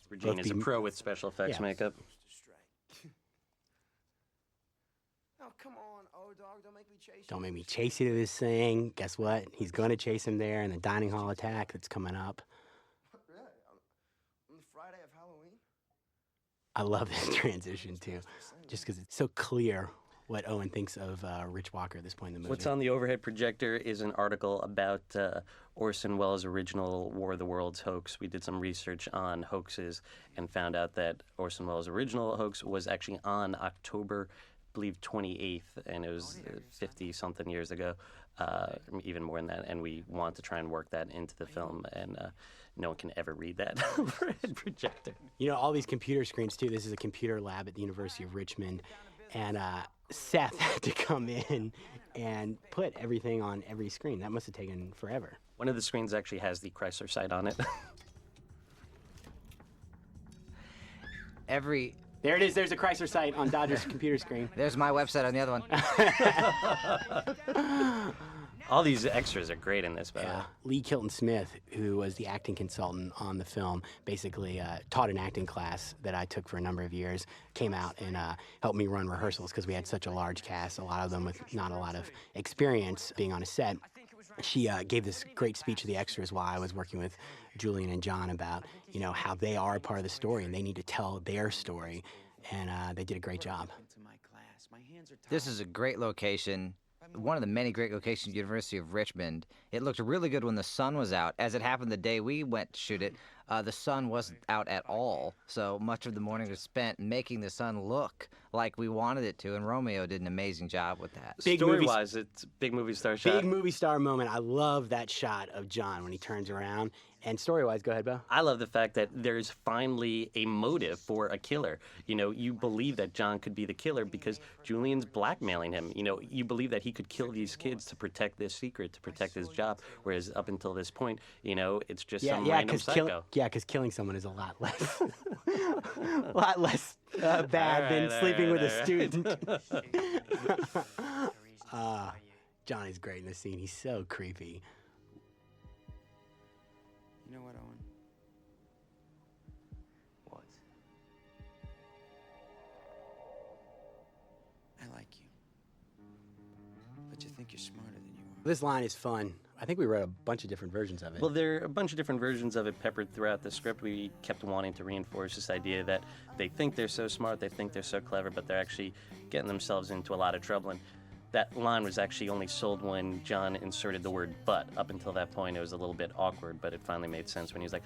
B: Regina's a
A: be-
B: pro with special effects
A: Yeah.
B: makeup.
D: Oh, come on, dog. Don't make me chase you.
A: Don't make me chase you to this thing. Guess what? He's going to chase him there in the dining hall attack that's coming up.
D: Really? On the Friday of Halloween?
A: I love this transition too, just because it's so clear what Owen thinks of Rich Walker at this point in the movie.
B: What's on the overhead projector is an article about Orson Welles' original War of the Worlds hoax. We did some research on hoaxes and found out that Orson Welles' original hoax was actually on October, I believe, 28th, and it was 50-something years ago, even more than that, and we want to try and work that into the film, and no one can ever read that overhead projector.
A: You know, all these computer screens too. This is a computer lab at the University of Richmond, and Seth had to come in and put everything on every screen. That must have taken forever.
B: One of the screens actually has the Chrysler site on it.
A: There it is. There's a Chrysler site on Dodger's computer screen.
C: There's my website on the other one.
B: All these extras are great in this, by the way.
A: Lee Kilton Smith, who was the acting consultant on the film, basically taught an acting class that I took for a number of years, came out and helped me run rehearsals because we had such a large cast, a lot of them with not a lot of experience being on a set. She gave this great speech to the extras while I was working with Julian and John about, you know, how they are a part of the story and they need to tell their story, and they did a great job.
C: This is a great location. One of the many great locations, University of Richmond. It looked really good when the sun was out. As it happened the day we went to shoot it, the sun wasn't out at all. So much of the morning was spent making the sun look like we wanted it to, and Romeo did an amazing job with that.
A: Big movie-
B: Story-wise, it's a big movie star shot.
A: Big movie star moment. I love that shot of John when he turns around And story-wise, go ahead, Bo.
B: I love the fact that there's finally a motive for a killer. You know, you believe that John could be the killer because Julian's blackmailing him. You know, you believe that he could kill these kids to protect this secret, to protect his job, whereas up until this point, you know, it's just some random psycho.
A: Because killing someone is a lot less, bad than sleeping with a student. Johnny's great in this scene. He's so creepy.
D: You know what, Owen?
F: What?
D: I like you. But you think you're smarter than you are.
A: This line is fun. I think we wrote a bunch of different versions of it.
B: Well, there are a bunch of different versions of it peppered throughout the script. We kept wanting to reinforce this idea that they think they're so smart, they think they're so clever, but they're actually getting themselves into a lot of trouble. And that line was actually only sold when John inserted the word but. Up until that point, it was a little bit awkward, but it finally made sense when he was like,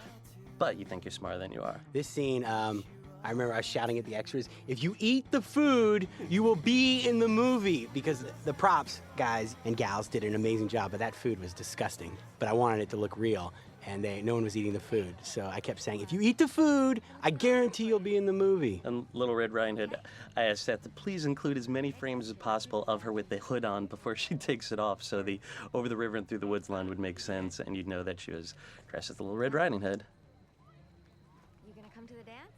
B: but you think you're smarter than you are.
A: This scene, I remember I was shouting at the extras, if you eat the food, you will be in the movie. Because the props guys and gals did an amazing job, but that food was disgusting. But I wanted it to look real, and no one was eating the food. So I kept saying, if you eat the food, I guarantee you'll be in the movie.
B: And Little Red Riding Hood, I asked Seth to please include as many frames as possible of her with the hood on before she takes it off, so the over the river and through the woods line would make sense, and you'd know that she was dressed as the Little Red Riding Hood.
E: You gonna come to the dance?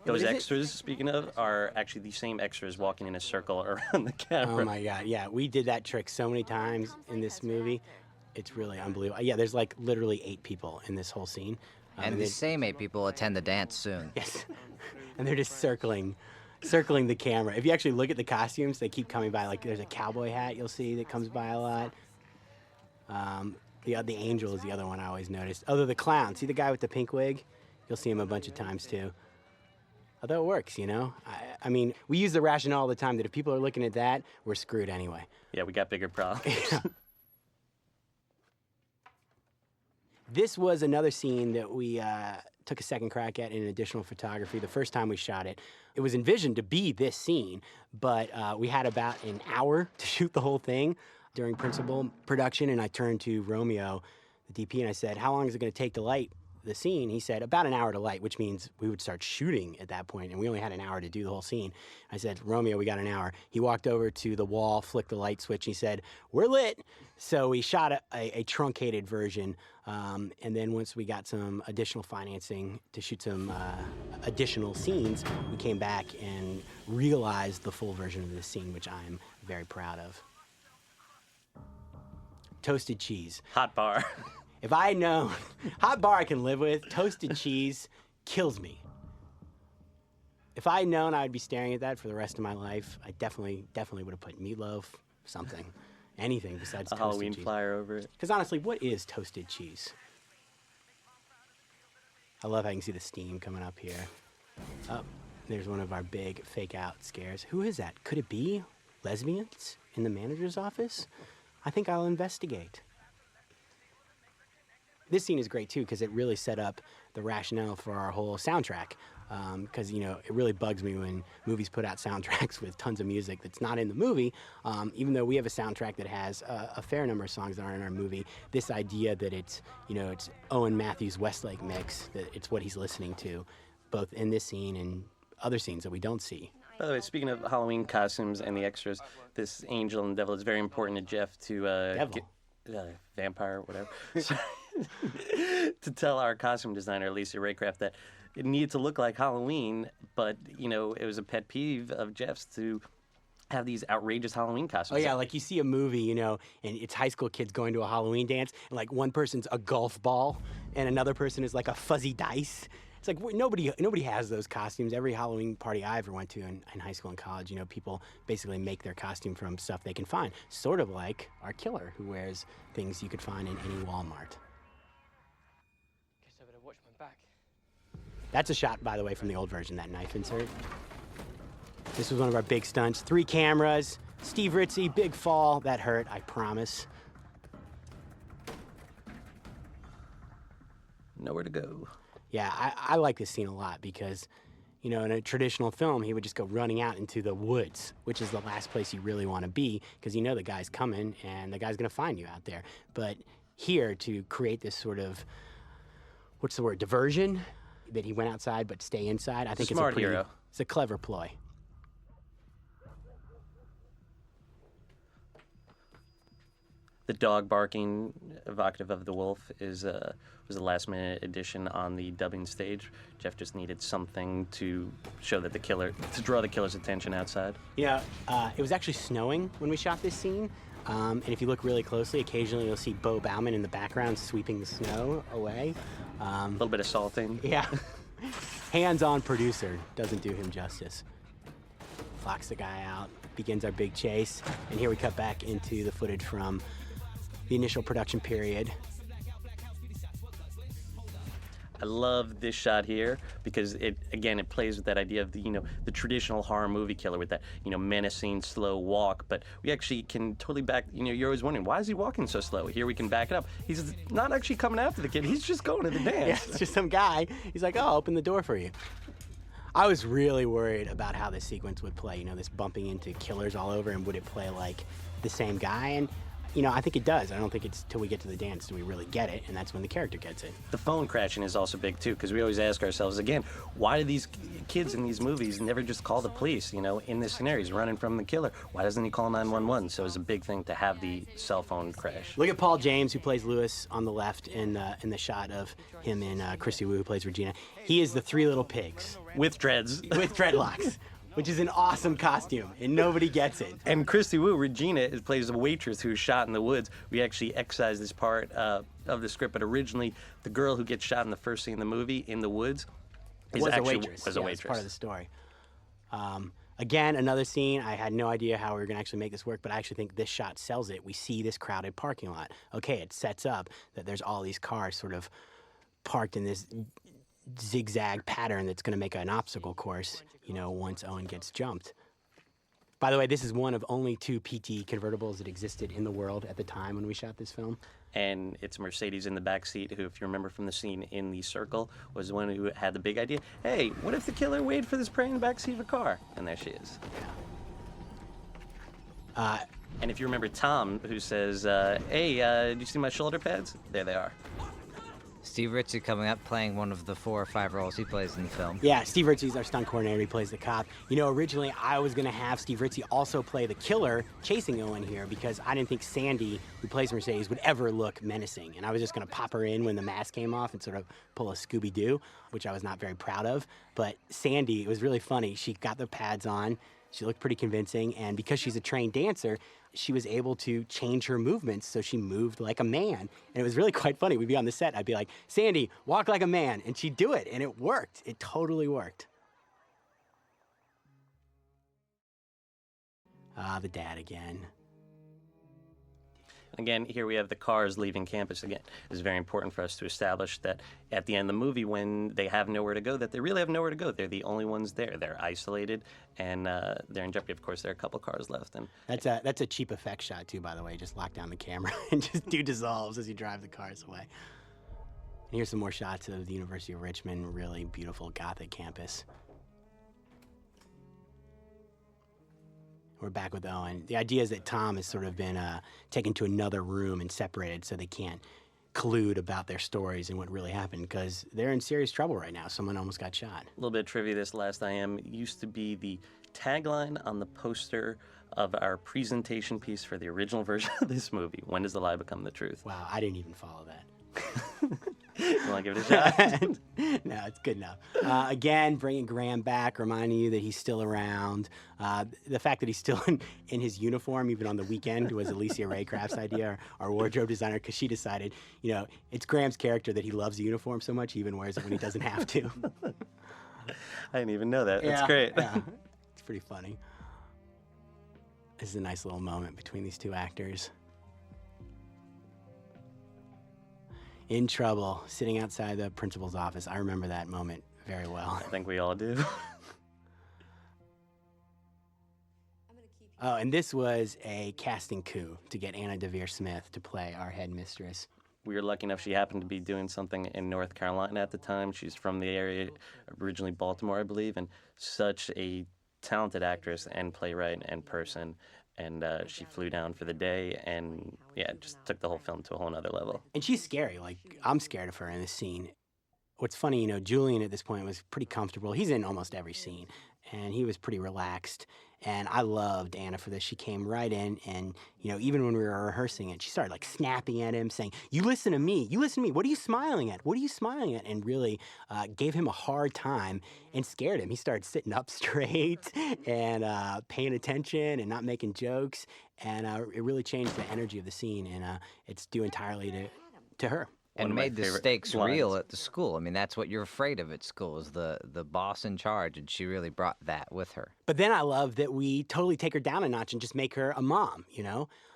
B: Those extras, speaking of, are actually the same extras walking in a circle around the camera.
A: Oh my God, yeah, we did that trick so many times in this movie. It's really unbelievable. Yeah, there's like literally 8 people in this whole scene.
C: And the same 8 people attend the dance soon.
A: Yes, and they're just circling the camera. If you actually look at the costumes, they keep coming by. Like there's a cowboy hat you'll see that comes by a lot. The angel is the other one I always noticed. Although the clown, see the guy with the pink wig? You'll see him a bunch of times too. Although it works, you know? I mean, we use the rationale all the time that if people are looking at that, we're screwed anyway.
B: Yeah, we got bigger problems.
A: This was another scene that we took a second crack at in additional photography. The first time we shot it, it was envisioned to be this scene, but we had about an hour to shoot the whole thing during principal production, and I turned to Romeo, the DP, and I said, how long is it going to take to light the scene? He said, about an hour to light, which means we would start shooting at that point, and we only had an hour to do the whole scene. I said, Romeo, we got an hour. He walked over to the wall, flicked the light switch, and he said, we're lit. So we shot a truncated version, and then once we got some additional financing to shoot some additional scenes, we came back and realized the full version of this scene, which I'm very proud of. Toasted cheese.
B: Hot bar.
A: If I had known, hot bar I can live with, toasted cheese kills me. If I had known I would be staring at that for the rest of my life, I definitely would have put meatloaf, something, anything besides
B: A
A: toasted
B: Halloween
A: cheese.
B: flyer over it.
A: Because honestly, what is toasted cheese? I love how you can see the steam coming up here. Oh, there's one of our big fake out scares. Who is that? Could it be lesbians in the manager's office? I think I'll investigate. This scene is great too because it really set up the rationale for our whole soundtrack. Because you know, it really bugs me when movies put out soundtracks with tons of music that's not in the movie. Even though we have a soundtrack that has a fair number of songs that aren't in our movie, this idea that it's Owen Matthews' Westlake mix, that it's what he's listening to, both in this scene and other scenes that we don't see.
B: By the way, speaking of Halloween costumes and the extras, this angel and devil is very important to Jeff to
A: Devil.
B: vampire, whatever. To tell our costume designer, Lisa Raycraft, that it needed to look like Halloween, but, you know, it was a pet peeve of Jeff's to have these outrageous Halloween costumes.
A: Oh, yeah, like you see a movie, you know, and it's high school kids going to a Halloween dance, and like one person's a golf ball, and another person is like a fuzzy dice. It's like nobody has those costumes. Every Halloween party I ever went to in high school and college, you know, people basically make their costume from stuff they can find. Sort of like our killer, who wears things you could find in any Walmart.
F: Guess I better watch my back.
A: That's a shot, by the way, from the old version, that knife insert. This was one of our big stunts. 3 cameras, Steve Ritchie, big fall. That hurt, I promise.
B: Nowhere to go.
A: Yeah, I like this scene a lot because, you know, in a traditional film, he would just go running out into the woods, which is the last place you really want to be because you know the guy's coming and the guy's going to find you out there. But here, to create this sort of what's the word, diversion, that he went outside but stay inside. I think
B: Smart hero.
A: It's a clever ploy.
B: The dog barking, evocative of the wolf, was a last-minute addition on the dubbing stage. Jeff just needed something to show that to draw the killer's attention outside.
A: You know, it was actually snowing when we shot this scene. And if you look really closely, occasionally you'll see Bo Bauman in the background sweeping the snow away.
B: A little bit of salting.
A: Yeah. Hands-on producer doesn't do him justice. Locks the guy out, begins our big chase, and here we cut back into the footage from the initial production period.
B: I love this shot here because it plays with that idea of the traditional horror movie killer with that menacing slow walk, but we actually can totally back. You're always wondering, why is he walking so slow? Here we can back it up. He's not actually coming after the kid. He's just going to the dance.
A: Yeah, it's just some guy. He's like, oh, I'll open the door for you. I was really worried about how this sequence would play. This bumping into killers all over, and would it play like the same guy? And I think it does. I don't think it's till we get to the dance do we really get it, and that's when the character gets it.
B: The phone crashing is also big, too, because we always ask ourselves, again, why do these kids in these movies never just call the police? In this scenario, he's running from the killer. Why doesn't he call 911? So it's a big thing to have the cell phone crash.
A: Look at Paul James, who plays Lewis on the left in the shot of him and Christy Wu, who plays Regina. He is the Three Little Pigs.
B: With dreads.
A: With dreadlocks. Which is an awesome costume, and nobody gets it.
B: And Christy Wu, Regina, plays a waitress who's shot in the woods. We actually excised this part of the script, but originally the girl who gets shot in the first scene in the movie in the woods was a waitress.
A: It's part of the story. Again, another scene. I had no idea how we were going to actually make this work, but I actually think this shot sells it. We see this crowded parking lot. Okay, it sets up that there's all these cars sort of parked in this zigzag pattern that's going to make an obstacle course, once Owen gets jumped. By the way, this is one of only 2 PT convertibles that existed in the world at the time when we shot this film.
B: And it's Mercedes in the back seat, who, if you remember from the scene in The Circle, was the one who had the big idea. Hey, what if the killer waited for this prey in the back seat of a car? And there she is.
A: Yeah.
B: And if you remember Tom, who says, hey, do you see my shoulder pads? There they are.
C: Steve Ritchie coming up playing one of the 4 or 5 roles he plays in the film.
A: Yeah, Steve Ritchie's our stunt coordinator. He plays the cop. Originally I was going to have Steve Ritchie also play the killer chasing Owen here because I didn't think Sandy, who plays Mercedes, would ever look menacing. And I was just going to pop her in when the mask came off and sort of pull a Scooby-Doo, which I was not very proud of. But Sandy, it was really funny. She got the pads on. She looked pretty convincing. And because she's a trained dancer, she was able to change her movements so she moved like a man. And it was really quite funny. We'd be on the set. I'd be like, Sandy, walk like a man. And she'd do it. And it worked. It totally worked. The dad again.
B: Again, here we have the cars leaving campus again. It's very important for us to establish that at the end of the movie, when they have nowhere to go, that they really have nowhere to go. They're the only ones there. They're isolated, and they're in jeopardy. Of course, there are a couple cars left. And
A: that's a cheap effect shot, too, by the way. Just lock down the camera and just do dissolves as you drive the cars away. And here's some more shots of the University of Richmond, really beautiful Gothic campus. We're back with Owen. The idea is that Tom has sort of been taken to another room and separated so they can't collude about their stories and what really happened because they're in serious trouble right now. Someone almost got shot.
B: A little bit of trivia, this last I am used to be the tagline on the poster of our presentation piece for the original version of this movie. When does the lie become the truth?
A: Wow, I didn't even follow that.
B: You want to give it a shot?
A: No, it's good enough. Again, bringing Graham back, reminding you that he's still around. The fact that he's still in his uniform, even on the weekend, was Alicia Raycraft's idea, our wardrobe designer, because she decided, it's Graham's character that he loves the uniform so much, he even wears it when he doesn't have to.
B: I didn't even know that. That's great.
A: Yeah. It's pretty funny. This is a nice little moment between these 2 actors. In trouble, sitting outside the principal's office. I remember that moment very well.
B: I think we all do.
A: Oh, and this was a casting coup to get Anna Devere Smith to play our head mistress.
B: We were lucky enough she happened to be doing something in North Carolina at the time. She's from the area, originally Baltimore, I believe, and such a talented actress and playwright and person. And she flew down for the day and, just took the whole film to a whole nother level.
A: And she's scary. I'm scared of her in this scene. What's funny, Julian at this point was pretty comfortable. He's in almost every scene, and he was pretty relaxed. And I loved Anna for this. She came right in, and, even when we were rehearsing it, she started, like, snapping at him, saying, "You listen to me. You listen to me. What are you smiling at? What are you smiling at?" And really gave him a hard time and scared him. He started sitting up straight and paying attention and not making jokes. And it really changed the energy of the scene, and it's due entirely to her.
C: And
B: of my
C: made the
B: favorite
C: stakes real
B: lines.
C: at the school. I mean, that's what you're afraid of at school, is the boss in charge, and she really brought that with her.
A: But then I love that we totally take her down a notch and just make her a mom,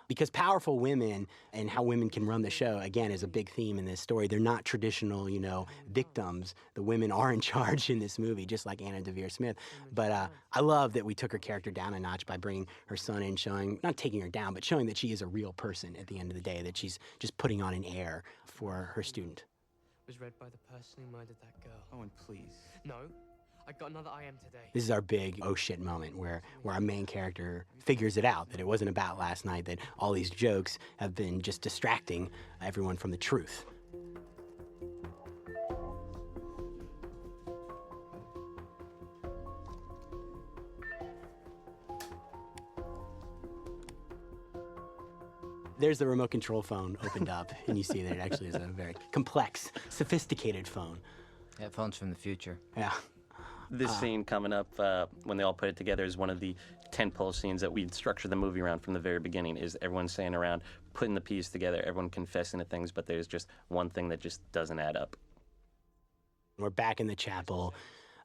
A: Because powerful women and how women can run the show, again, is a big theme in this story. They're not traditional, victims. The women are in charge in this movie, just like Anna Deavere Smith. But I love that we took her character down a notch by bringing her son in, not taking her down, but showing that she is a real person at the end of the day, that she's just putting on an air for her student.
F: Was read by the person who murdered that girl.
D: Owen, please.
F: No, I got another IM today.
A: This is our big oh shit moment where our main character figures it out, that it wasn't about last night, that all these jokes have been just distracting everyone from the truth. There's the remote control phone opened up, and you see that it actually is a very complex, sophisticated phone.
C: Yeah, phones from the future.
A: Yeah.
B: This scene coming up when they all put it together is one of the tentpole scenes that we'd structure the movie around from the very beginning. Is everyone staying around, putting the pieces together, everyone confessing to things, but there's just one thing that just doesn't add up.
A: We're back in the chapel,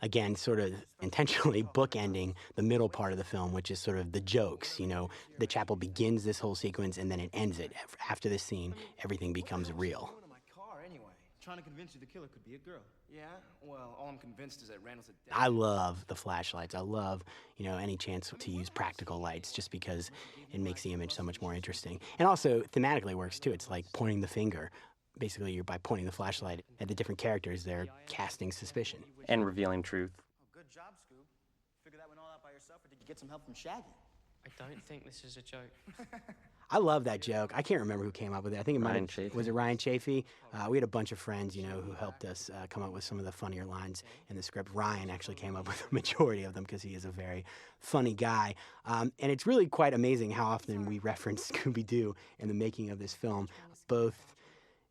A: again, sort of intentionally bookending the middle part of the film, which is sort of the jokes. The chapel begins this whole sequence, and then it ends it. After this scene, everything becomes real.
D: Going to my car anyway.
H: Trying to convince you the killer could be a girl.
D: Yeah? Well, all I'm convinced is that Randall's a
A: I love the flashlights. I love, any chance to use practical lights, just because it makes the image so much more interesting. And also, thematically works, too. It's like pointing the finger. Basically, by pointing the flashlight at the different characters, they're casting suspicion.
B: And revealing truth.
H: Oh, good job, Scoob. Figure that one all out by yourself, or did you get some help from Shaggy?
F: I don't think this is a joke.
A: I love that joke. I can't remember who came up with it. I think it might
B: Ryan
A: have,
B: Chafee.
A: was it Ryan Chafee? We had a bunch of friends, who helped us come up with some of the funnier lines in the script. Ryan actually came up with the majority of them because he is a very funny guy. And it's really quite amazing how often we reference Scooby-Doo in the making of this film, both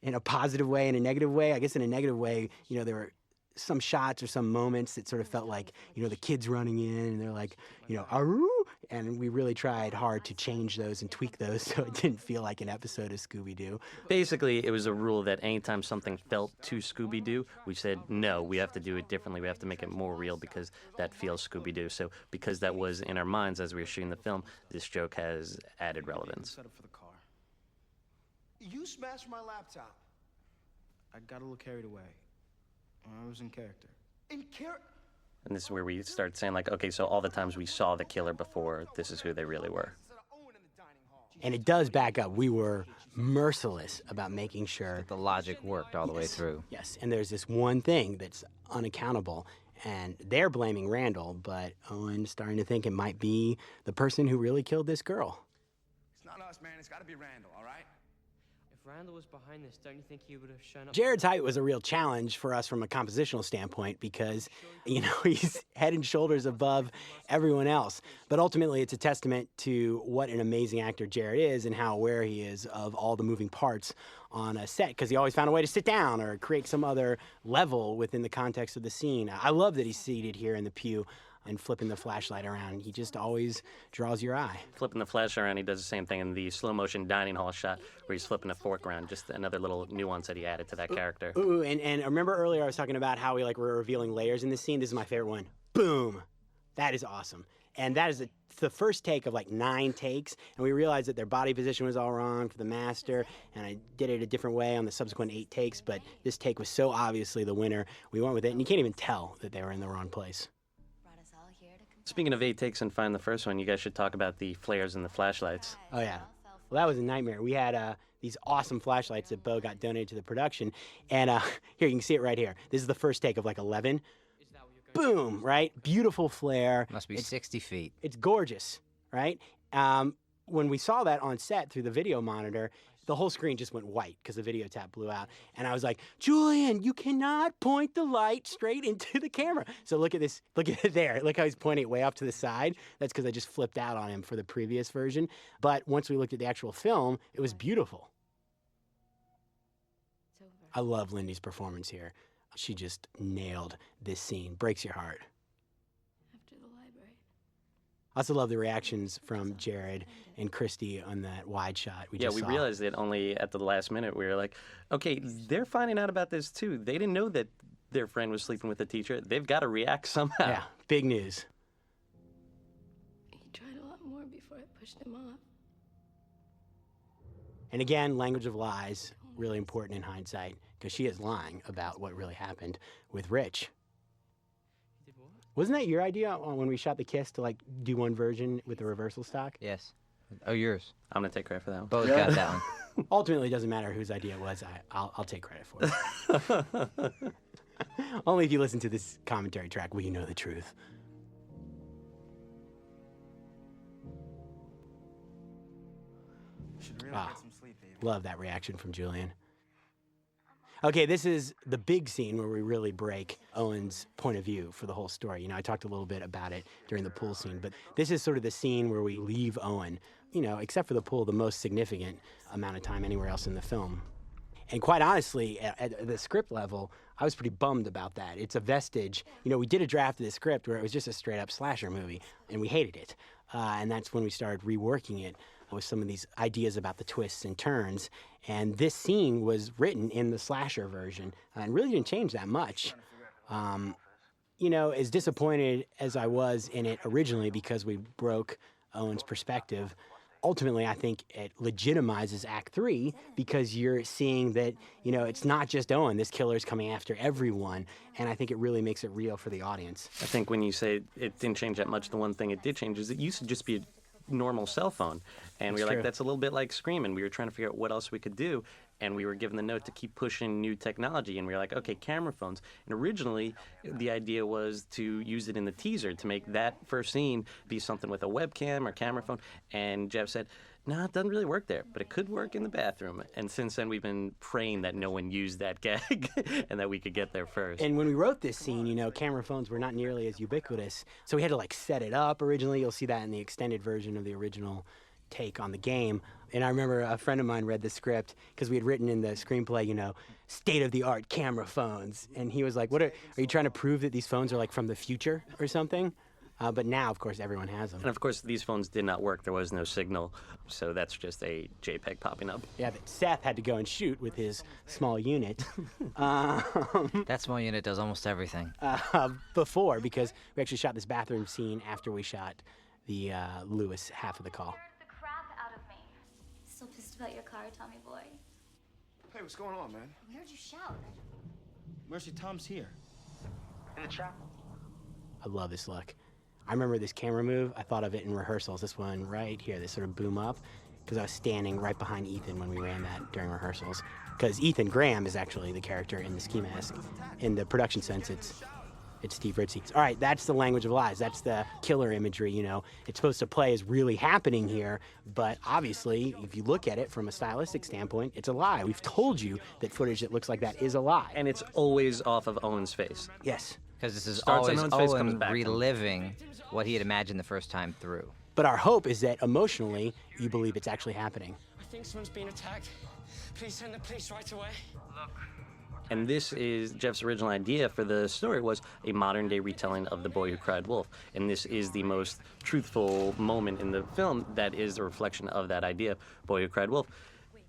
A: in a positive way and a negative way. I guess in a negative way, there were some shots or some moments that sort of felt like, the kids running in and they're like, "Aroo!" And we really tried hard to change those and tweak those so it didn't feel like an episode of Scooby-Doo.
B: Basically, it was a rule that anytime something felt too Scooby-Doo, we said, no, we have to do it differently. We have to make it more real because that feels Scooby-Doo. So because that was in our minds as we were shooting the film, this joke has added relevance.
D: Set up for the car. You smashed my laptop.
H: I got a little carried away. I was in character.
D: In character?
B: And this is where we start saying, like, okay, so all the times we saw the killer before, this is who they really were.
A: And it does back up. We were merciless about making sure.
C: The logic worked all the way through.
A: Yes, and there's this one thing that's unaccountable, and they're blaming Randall, but Owen's starting to think it might be the person who really killed this girl.
D: It's not us, man. It's got to be Randall, all right?
F: If Randall was behind this, don't you think he would have shown up?
A: Jared's height was a real challenge for us from a compositional standpoint because, he's head and shoulders above everyone else. But ultimately, it's a testament to what an amazing actor Jared is and how aware he is of all the moving parts on a set, because he always found a way to sit down or create some other level within the context of the scene. I love that he's seated here in the pew and flipping the flashlight around. He just always draws your eye.
B: Flipping the flash around, he does the same thing in the slow motion dining hall shot where he's flipping a fork around. Just another little nuance that he added to that character.
A: Ooh, and remember earlier I was talking about how we were revealing layers in this scene? This is my favorite one. Boom! That is awesome. And that is the first take of 9 takes, and we realized that their body position was all wrong for the master, and I did it a different way on the subsequent 8 takes, but this take was so obviously the winner. We went with it, and you can't even tell that they were in the wrong place.
B: Speaking of 8 takes and find the first one, you guys should talk about the flares and the flashlights.
A: Oh, yeah. Well, that was a nightmare. We had these awesome flashlights that Bo got donated to the production, and here, you can see it right here. This is the first take of 11. Boom, right? Beautiful flare.
C: Must be 60 feet.
A: It's gorgeous, right? When we saw that on set through the video monitor, the whole screen just went white because the video tap blew out. And I was like, Julian, you cannot point the light straight into the camera. So look at this, look at it there. Look how he's pointing it way off to the side. That's because I just flipped out on him for the previous version. But once we looked at the actual film, it was beautiful. I love Lindy's performance here. She just nailed this scene. Breaks your heart.
G: After the library.
A: I also love the reactions from Jared and Christy on that wide shot we just saw.
B: Realized it only at the last minute. We were like, okay, they're finding out about this too. They didn't know that their friend was sleeping with the teacher. They've got to react somehow.
A: Yeah, big news.
G: He tried a lot more before I pushed him off.
A: And again, language of lies, really important in hindsight, because she is lying about what really happened with Rich. Wasn't that your idea when we shot The Kiss to like do one version with the reversal stock?
C: Yes. Oh, yours.
B: I'm going to take credit for that one.
C: Both got that one.
A: Ultimately, it doesn't matter whose idea it was. I'll take credit for it. Only if you listen to this commentary track will you know the truth.
D: Should really get some sleep, baby.
A: Love that reaction from Julian. Okay, this is the big scene where we really break Owen's point of view for the whole story. You know, I talked a little bit about it during the pool scene, but this is sort of the scene where we leave Owen, you know, except for the pool, the most significant amount of time anywhere else in the film. And quite honestly, at the script level, I was pretty bummed about that. It's a vestige. You know, we did a draft of the script where it was just a straight-up slasher movie, and we hated it. And that's when we started reworking it with some of these ideas about the twists and turns. And this scene was written in the slasher version and really didn't change that much. You know, as disappointed as I was in it originally because we broke Owen's perspective, ultimately I think it legitimizes Act 3 because you're seeing that, you know, it's not just Owen. This killer is coming after everyone. And I think it really makes it real for the audience.
B: I think when you say it didn't change that much, the one thing it did change is it used to just be a normal cell phone. And we were like, that's a little bit like Scream, and we were trying to figure out what else we could do. And we were given the note to keep pushing new technology, and we were like, okay, camera phones. And originally, the idea was to use it in the teaser to make that first scene be something with a webcam or camera phone. And Jeff said, no, it doesn't really work there, but it could work in the bathroom. And since then, we've been praying that no one used that gag and that we could get there first.
A: And when we wrote this scene, you know, camera phones were not nearly as ubiquitous, so we had to like set it up originally. You'll see that in the extended version of the original take on the game. And I remember a friend of mine read the script because we had written in the screenplay, you know, state-of-the-art camera phones. And he was like, "What are you trying to prove that these phones are like from the future or something?" But now, of course, everyone has them.
B: And of course, these phones did not work. There was no signal, so that's just a JPEG popping up.
A: Yeah, but Seth had to go and shoot with his small unit.
C: That small unit does almost everything.
A: Before, because we actually shot this bathroom scene after we shot the Lewis half of the call.
E: The crap out of me. Still pissed about your car, Tommy boy.
D: Hey, what's going on, man?
E: Where'd you shout?
H: Mercy, Tom's here.
D: In the chapel.
A: I love this look. I remember this camera move. I thought of it in rehearsals. This one right here, this sort of boom up, because I was standing right behind Ethan when we ran that during rehearsals. Because Ethan Graham is actually the character in the ski mask. In the production sense, it's Steve Ritchie. All right, that's the language of lies. That's the killer imagery, you know. It's supposed to play as really happening here, but obviously, if you look at it from a stylistic standpoint, it's a lie. We've told you that footage that looks like that is a lie.
B: And it's always off of Owen's face.
A: Yes.
C: Because this is
B: Starts on
C: always
B: Owen's face, comes
C: Owen
B: back.
C: reliving what he had imagined the first time through.
A: But our hope is that emotionally, you believe it's actually happening.
F: I think someone's been attacked. Please send the police right away.
B: And this is Jeff's original idea for the story was a modern-day retelling of The Boy Who Cried Wolf. And this is the most truthful moment in the film that is a reflection of that idea, Boy Who Cried Wolf.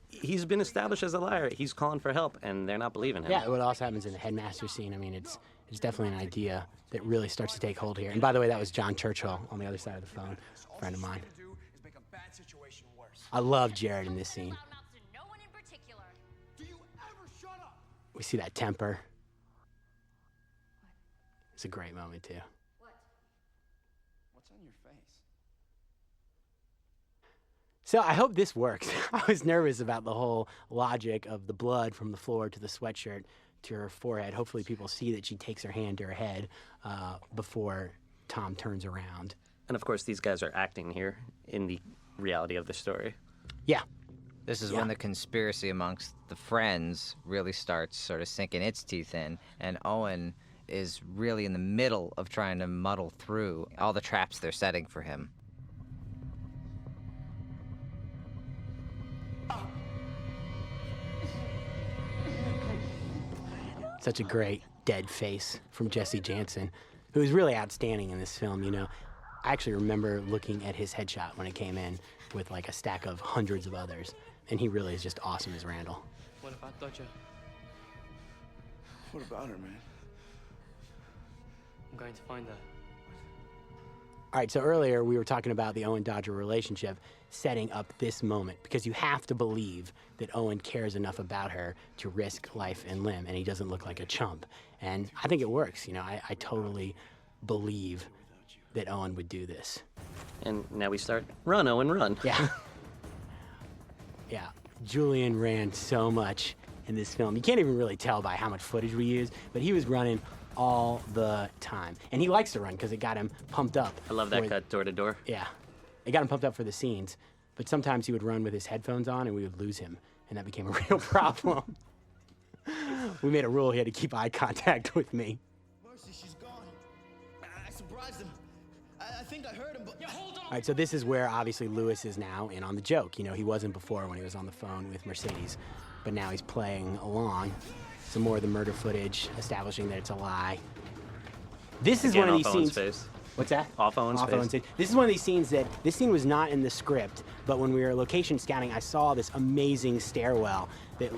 B: He's been established as a liar. He's calling for help, and they're not believing him.
A: Yeah, what also happens in the headmaster scene, I mean, it's definitely an idea that really starts to take hold here. And by the way, that was John Churchill on the other side of the phone, a friend of mine. I love Jared in this scene. We see that temper. It's a great moment, too.
D: What's on your face?
A: So I hope this works. I was nervous about the whole logic of the blood from the floor to the sweatshirt to her forehead. Hopefully people see that she takes her hand to her head before Tom turns around.
B: And of course, these guys are acting here in the reality of the story.
A: Yeah.
C: This is
A: Yeah.
C: when the conspiracy amongst the friends really starts sort of sinking its teeth in, and Owen is really in the middle of trying to muddle through all the traps they're setting for him.
A: Such a great dead face from Jesse Jansen, who is really outstanding in this film, you know. I actually remember looking at his headshot when it came in with like a stack of hundreds of others, and he really is just awesome as Randall.
F: What about Dodger?
D: What about her, man?
F: I'm going to find her.
A: All right, so earlier we were talking about the Owen-Dodger relationship setting up this moment, because you have to believe that Owen cares enough about her to risk life and limb, and he doesn't look like a chump. And I think it works, you know, I totally believe that Owen would do this.
B: And now we start, run, Owen, run.
A: Yeah. Yeah, Julian ran so much in this film. You can't even really tell by how much footage we use, but he was running all the time. And he likes to run because it got him pumped up.
B: I love that
A: for-
B: cut door to door.
A: Yeah, it got him pumped up for the scenes. But sometimes he would run with his headphones on and we would lose him, and that became a real problem. We made a rule he had to keep eye contact with me.
D: Mercy, she's gone. I surprised him. I think I heard him, but...
A: All right, so this is where obviously Lewis is now in on the joke. You know, he wasn't before when he was on the phone with Mercedes, but now he's playing along. Some more of the murder footage, establishing that it's a lie. This is
B: Again,
A: one of
B: off
A: these
B: Owen's
A: scenes.
B: face.
A: What's that?
B: Off Owen's face.
A: This is one of these scenes that, this scene was not in the script, but when we were location scouting, I saw this amazing stairwell that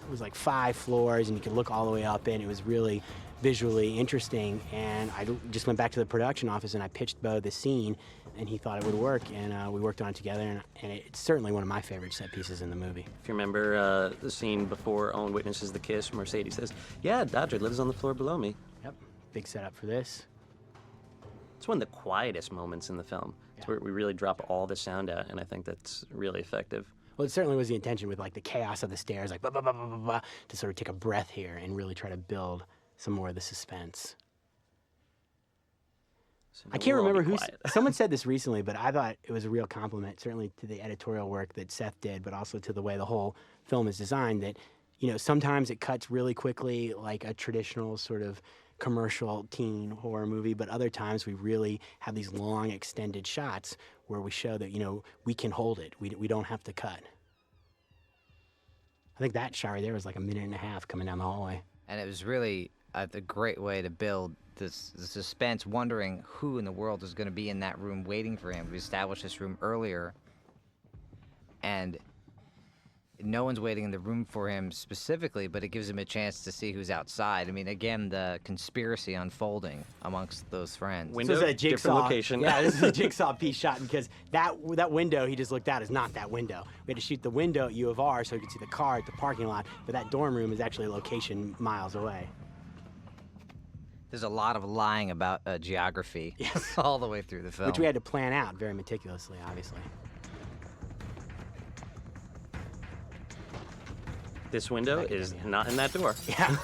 A: was like 5 floors and you could look all the way up in. It was really visually interesting, and I just went back to the production office and I pitched Bo the scene, and he thought it would work, and we worked on it together, and it's certainly one of my favorite set pieces in the movie.
B: If you remember the scene before Owen witnesses the kiss, Mercedes says, yeah, Dodger lives on the floor below me.
A: Yep, big setup for this.
B: It's one of the quietest moments in the film. It's where we really drop all the sound out, and I think that's really effective.
A: Well, it certainly was the intention with like the chaos of the stairs, like blah, blah, blah, blah, blah, blah, to sort of take a breath here and really try to build some more of the suspense.
B: So
A: I can't
B: we'll all
A: remember
B: be
A: who,
B: quiet.
A: someone said this recently, but I thought it was a real compliment, certainly to the editorial work that Seth did, but also to the way the whole film is designed, that, you know, sometimes it cuts really quickly like a traditional sort of commercial teen horror movie, but other times we really have these long extended shots where we show that, you know, we can hold it. We don't have to cut. I think that shot right there was like 1.5 minutes coming down the hallway.
C: And it was really a great way to build the suspense, wondering who in the world is going to be in that room waiting for him. We established this room earlier, and no one's waiting in the room for him specifically, but it gives him a chance to see who's outside. I mean, again, the conspiracy unfolding amongst those friends.
B: Window,
A: So this is a jigsaw.
B: different location.
A: Yeah, this is a jigsaw piece shot, because that window he just looked out is not that window. We had to shoot the window at U of R so we could see the car at the parking lot, but that dorm room is actually a location miles away.
C: There's a lot of lying about geography all the way through the film.
A: Which we had to plan out very meticulously, obviously.
B: This window
A: Back
B: is
A: again, yeah.
B: not in that door.
A: Yeah.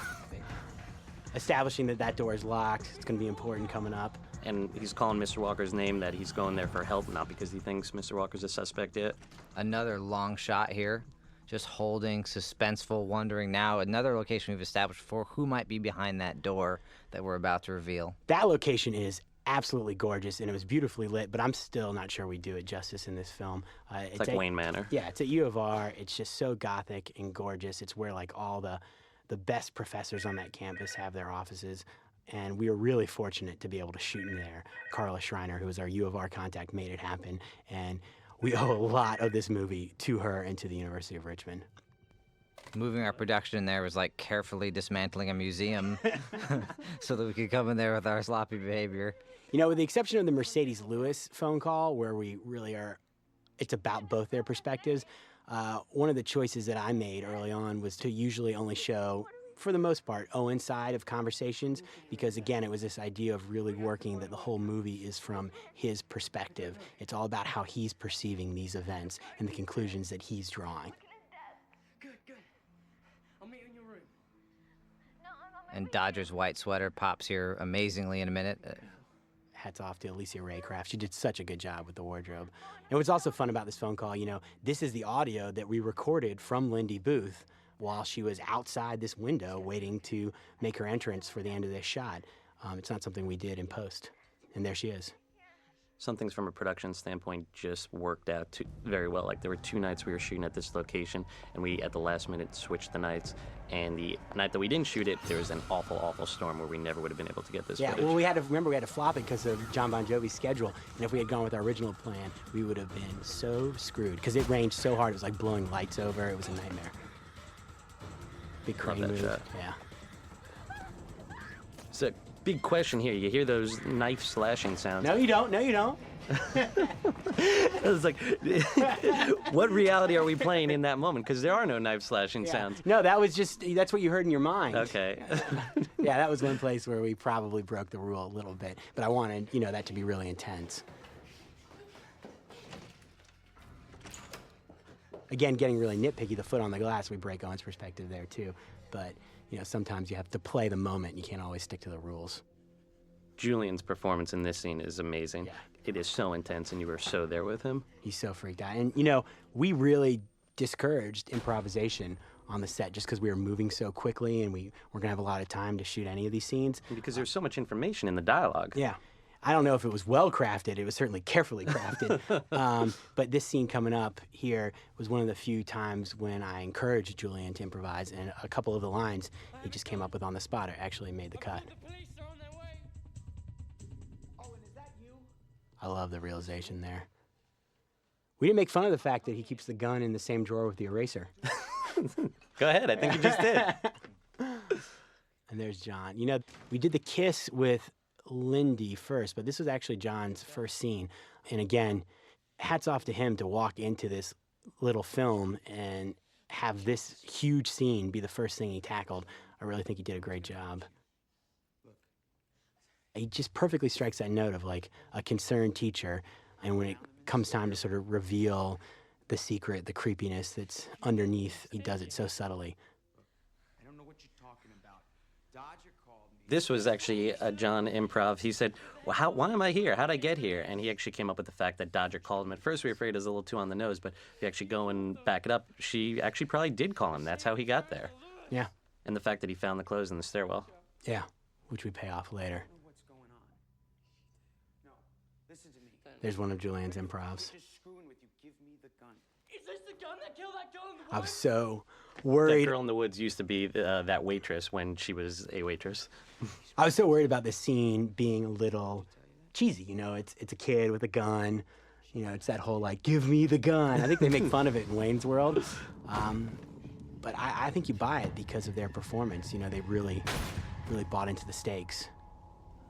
A: Establishing that door is locked. It's going to be important coming up.
B: And he's calling Mr. Walker's name, that he's going there for help, not because he thinks Mr. Walker's a suspect yet.
C: Another long shot here, just holding, suspenseful, wondering now. Another location we've established before, who might be behind that door that we're about to reveal.
A: That location is absolutely gorgeous, and it was beautifully lit, but I'm still not sure we do it justice in this film.
B: It's like Wayne Manor.
A: Yeah, it's at U of R. It's just so gothic and gorgeous. It's where like all the best professors on that campus have their offices, and we were really fortunate to be able to shoot in there. Carla Schreiner, who was our U of R contact, made it happen, and we owe a lot of this movie to her and to the University of Richmond.
C: Moving our production in there was like carefully dismantling a museum so that we could come in there with our sloppy behavior.
A: You know, with the exception of the Mercedes Lewis phone call, where we really are, it's about both their perspectives, one of the choices that I made early on was to usually only show, for the most part, Owen's side of conversations, because again, it was this idea of really working that the whole movie is from his perspective. It's all about how he's perceiving these events and the conclusions that he's drawing.
F: Good. I'll meet you in your room.
C: And Dodger's white sweater pops here amazingly in a minute.
A: hats off to Alicia Raycraft. She did such a good job with the wardrobe. And what's also fun about this phone call, this is the audio that we recorded from Lindy Booth while she was outside this window waiting to make her entrance for the end of this shot. It's not something we did in post. And there she is.
B: Some things from a production standpoint just worked out very well. Like there were 2 nights we were shooting at this location, and we at the last minute switched the nights. And the night that we didn't shoot it, there was an awful, awful storm where we never would have been able to get this footage.
A: Well, we had to flop it because of John Bon Jovi's schedule. And if we had gone with our original plan, we would have been so screwed because it rained so hard. It was like blowing lights over. It was a nightmare. Big crane move.
B: Shot.
A: Yeah.
B: So, big question here. You hear those knife slashing sounds.
A: No, you don't. No, you don't.
B: I was like, what reality are we playing in that moment? Because there are no knife slashing sounds.
A: No, that's what you heard in your mind.
B: Okay.
A: Yeah, that was one place where we probably broke the rule a little bit, but I wanted, that to be really intense. Again, getting really nitpicky, the foot on the glass, we break Owen's perspective there too. But, sometimes you have to play the moment. You can't always stick to the rules.
B: Julian's performance in this scene is amazing.
A: Yeah.
B: It is so intense, and you were so there with him.
A: He's so freaked out. And, we really discouraged improvisation on the set just because we were moving so quickly and we weren't going to have a lot of time to shoot any of these scenes.
B: Because there's so much information in the dialogue.
A: Yeah. I don't know if it was well crafted. It was certainly carefully crafted. But this scene coming up here was one of the few times when I encouraged Julian to improvise, and a couple of the lines he just came up with on the spot actually made the cut. I love the realization there. We didn't make fun of the fact that he keeps the gun in the same drawer with the eraser.
B: Go ahead. I think you just did.
A: And there's John. We did the kiss with Lindy first, but this was actually John's first scene. And again, hats off to him to walk into this little film and have this huge scene be the first thing he tackled. I really think he did a great job. He just perfectly strikes that note of like a concerned teacher, and when it comes time to sort of reveal the secret, the creepiness that's underneath, he does it so subtly.
H: I don't know what you're talking about. Dodger called me.
B: This was actually a John improv. He said, well, why am I here? How'd I get here? And he actually came up with the fact that Dodger called him. At first, we were afraid it was a little too on the nose, but if you actually go and back it up, she actually probably did call him. That's how he got there.
A: Yeah.
B: And the fact that he found the clothes in the stairwell.
A: Yeah, which we pay off later.
H: What's going on? No, listen to me.
A: There's one of Julian's improvs.
H: Just screwing with you. Give me the gun.
F: Is this the gun that killed that girl in the
A: I
F: woods?
A: was so
B: That
A: worried.
B: girl in the woods used to be that waitress when she was a waitress.
A: I was so worried about this scene being a little cheesy. It's a kid with a gun. It's that whole like, give me the gun. I think they make fun of it in Wayne's World. But I think you buy it because of their performance. They really, really bought into the stakes.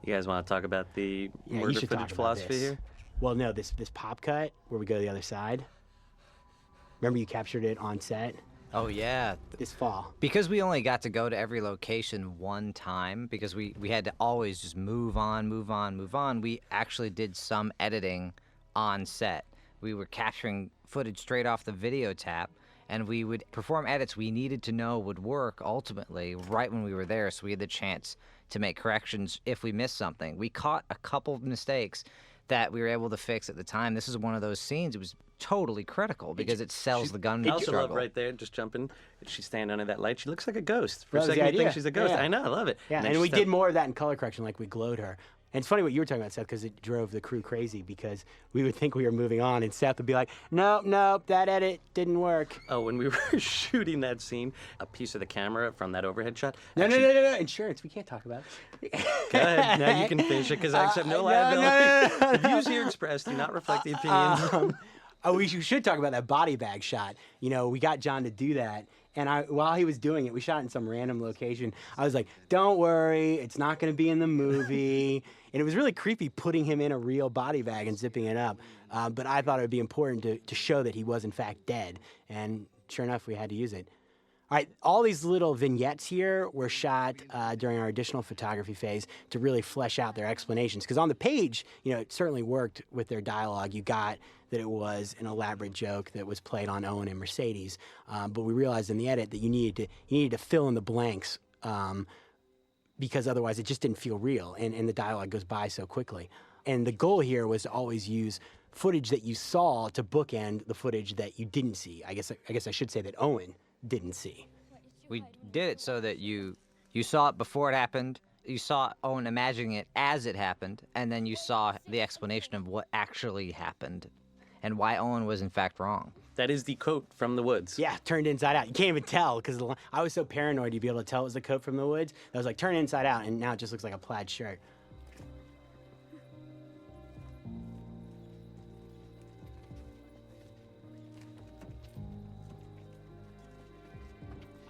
B: You guys want to talk about the
A: Yeah, you
B: murder
A: should talk
B: footage
A: about
B: philosophy
A: this.
B: here?
A: Well, no, this pop cut where we go to the other side. Remember you captured it on set
C: Oh, yeah.
A: this fall.
C: Because we only got to go to every location one time, because we had to always just move on, we actually did some editing on set. We were capturing footage straight off the video tap, and we would perform edits we needed to know would work ultimately right when we were there, so we had the chance to make corrections if we missed something. We caught a couple of mistakes that we were able to fix at the time. This is one of those scenes. It was totally critical because it sells the gun
B: I also love
C: struggle.
B: right there, just jumping. She's standing under that light. She looks like a ghost. For
A: That
B: a
A: was the
B: second, you think
A: idea.
B: she's a ghost.
A: Yeah.
B: I know, I love it.
A: Yeah,
B: then
A: and
B: she
A: we
B: stepped-
A: did more of that in color correction, like we glowed her. And it's funny what you were talking about, Seth, because it drove the crew crazy because we would think we were moving on, and Seth would be like, nope, that edit didn't work.
B: Oh, when we were shooting that scene, a piece of the camera from that overhead shot.
A: No,
B: actually-
A: no, insurance, we can't talk about it.
B: Go ahead. Now you can finish it because I accept no
A: no,
B: liability.
A: no.
B: The views here expressed do not reflect the opinions.
A: We should talk about that body bag shot. We got John to do that. And while he was doing it, we shot in some random location. I was like, don't worry, it's not going to be in the movie. And it was really creepy putting him in a real body bag and zipping it up. But I thought it would be important to show that he was, in fact, dead. And sure enough, we had to use it. All right, all these little vignettes here were shot during our additional photography phase to really flesh out their explanations. Because on the page, it certainly worked with their dialogue. You got that it was an elaborate joke that was played on Owen and Mercedes. But we realized in the edit that you needed to fill in the blanks because otherwise it just didn't feel real, and the dialogue goes by so quickly. And the goal here was to always use footage that you saw to bookend the footage that you didn't see. I guess I should say that Owen didn't see.
C: We did it so that you saw it before it happened, you saw Owen imagining it as it happened, and then you saw the explanation of what actually happened and why Owen was in fact wrong.
B: That is the coat from the woods.
A: Yeah, turned inside out. You can't even tell because I was so paranoid you'd be able to tell it was the coat from the woods. I was like, turn inside out, and now it just looks like a plaid shirt.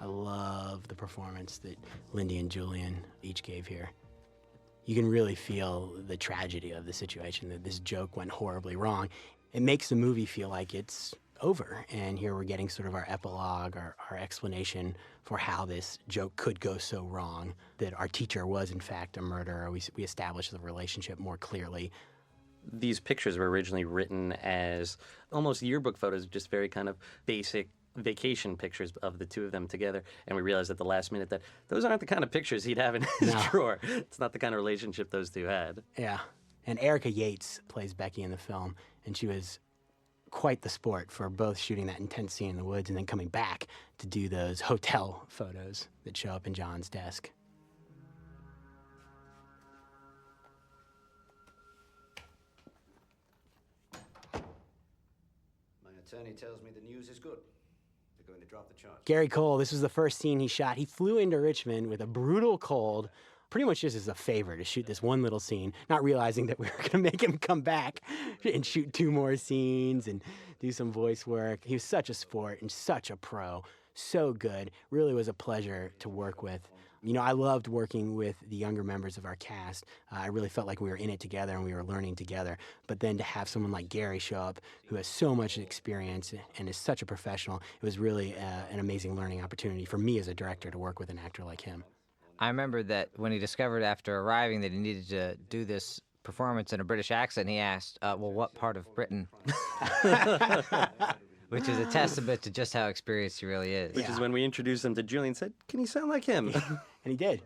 A: I love the performance that Lindy and Julian each gave here. You can really feel the tragedy of the situation, that this joke went horribly wrong. It makes the movie feel like it's over, and here we're getting sort of our epilogue, our explanation for how this joke could go so wrong, that our teacher was in fact a murderer. We established the relationship more clearly.
B: These pictures were originally written as almost yearbook photos, just very kind of basic vacation pictures of the two of them together, and we realized at the last minute that those aren't the kind of pictures he'd have in his drawer. It's not the kind of relationship those two had.
A: Yeah, and Erica Yates plays Becky in the film, and she was quite the sport for both shooting that intense scene in the woods and then coming back to do those hotel photos that show up in John's desk.
I: My attorney tells me the news is good. They're going to drop the charge.
A: Gary Cole, this was the first scene he shot. He flew into Richmond with a brutal cold, pretty much just as a favor to shoot this one little scene, not realizing that we were going to make him come back and shoot 2 more scenes and do some voice work. He was such a sport and such a pro, so good. Really was a pleasure to work with. You know, I loved working with the younger members of our cast. I really felt like we were in it together and we were learning together. But then to have someone like Gary show up who has so much experience and is such a professional, it was really an amazing learning opportunity for me as a director to work with an actor like him.
C: I remember that when he discovered after arriving that he needed to do this performance in a British accent, he asked, well, what part of Britain? Which is a testament to just how experienced he really is.
B: Which is when we introduced him to Julian and said, can he sound like him?
A: And he did.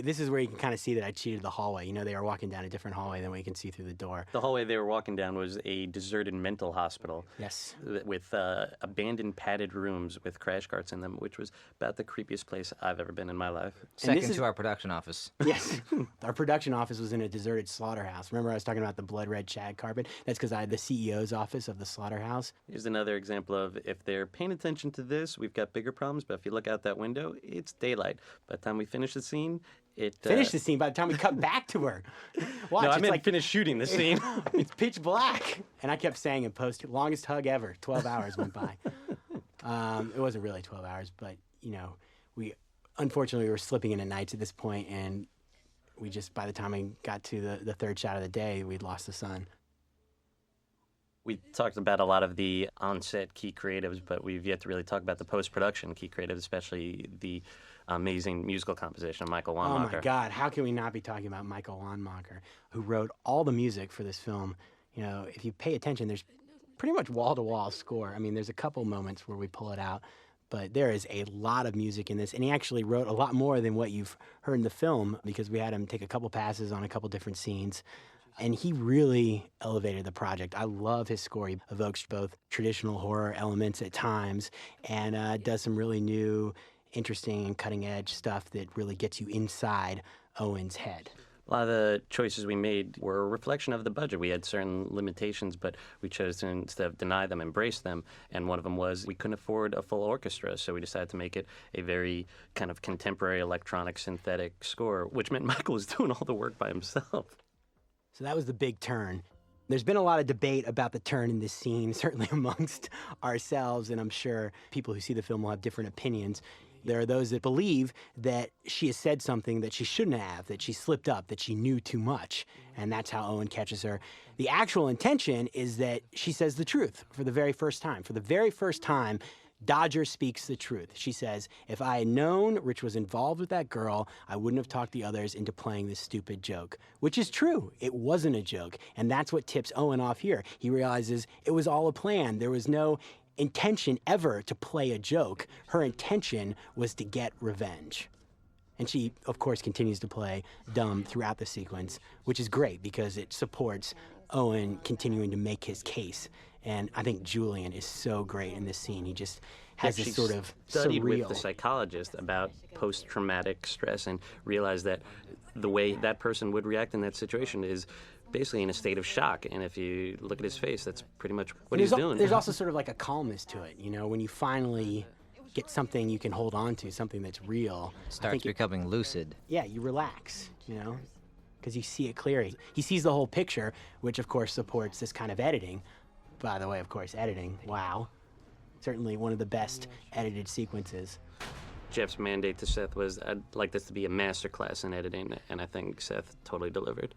A: This is where you can kind of see that I cheated the hallway. You know, they were walking down a different hallway than what you can see through the door.
B: The hallway they were walking down was a deserted mental hospital.
A: Yes.
B: With abandoned padded rooms with crash carts in them, which was about the creepiest place I've ever been in my life.
C: Second to our production office.
A: Yes. Our production office was in a deserted slaughterhouse. Remember I was talking about the blood red shag carpet? That's because I had the CEO's office of the slaughterhouse.
B: Here's another example of if they're paying attention to this, we've got bigger problems, but if you look out that window, it's daylight. By the time we finish the scene,
A: Finish the scene by the time we cut back to her. Watch,
B: no, I
A: it's
B: meant
A: like
B: finish shooting the scene.
A: It's pitch black. And I kept saying in post, longest hug ever. 12 hours went by. It wasn't really 12 hours, but, you know, unfortunately, we were slipping into nights at this point, and we just, by the time we got to the third shot of the day, we'd lost the sun.
B: We talked about a lot of the on-set key creatives, but we've yet to really talk about the post-production key creatives, especially the amazing musical composition of Michael Wanmacher.
A: Oh my God, how can we not be talking about Michael Wanmacher, who wrote all the music for this film? You know, if you pay attention, there's pretty much wall-to-wall score. I mean, there's a couple moments where we pull it out, but there is a lot of music in this, and he actually wrote a lot more than what you've heard in the film because we had him take a couple passes on a couple different scenes. And he really elevated the project. I love his score. He evokes both traditional horror elements at times and does some really new, interesting, and cutting-edge stuff that really gets you inside Owen's head.
B: A lot of the choices we made were a reflection of the budget. We had certain limitations, but we chose to, instead of deny them, embrace them. And one of them was we couldn't afford a full orchestra, so we decided to make it a very kind of contemporary electronic synthetic score, which meant Michael was doing all the work by himself.
A: So that was the big turn. There's been a lot of debate about the turn in this scene, certainly amongst ourselves, and I'm sure people who see the film will have different opinions. There are those that believe that she has said something that she shouldn't have, that she slipped up, that she knew too much, and that's how Owen catches her. The actual intention is that she says the truth for the very first time. For the very first time, Dodger speaks the truth. She says, if I had known Rich was involved with that girl, I wouldn't have talked the others into playing this stupid joke. Which is true. It wasn't a joke. And that's what tips Owen off here. He realizes it was all a plan. There was no intention ever to play a joke. Her intention was to get revenge. And she, of course, continues to play dumb throughout the sequence, which is great because it supports Owen continuing to make his case. And I think Julian is so great in this scene. He just has this sort of
B: studied
A: surreal.
B: with the psychologist about post-traumatic stress and realized that the way that person would react in that situation is basically in a state of shock. And if you look at his face, that's pretty much what he's doing.
A: There's also sort of like a calmness to it, you know, when you finally get something you can hold on to, something that's real.
C: Starts becoming lucid.
A: Yeah, you relax, you know, because you see it clearly. He sees the whole picture, which of course supports this kind of editing. By the way, of course, editing, wow. Certainly one of the best edited sequences.
B: Jeff's mandate to Seth was, I'd like this to be a masterclass in editing, and I think Seth totally delivered.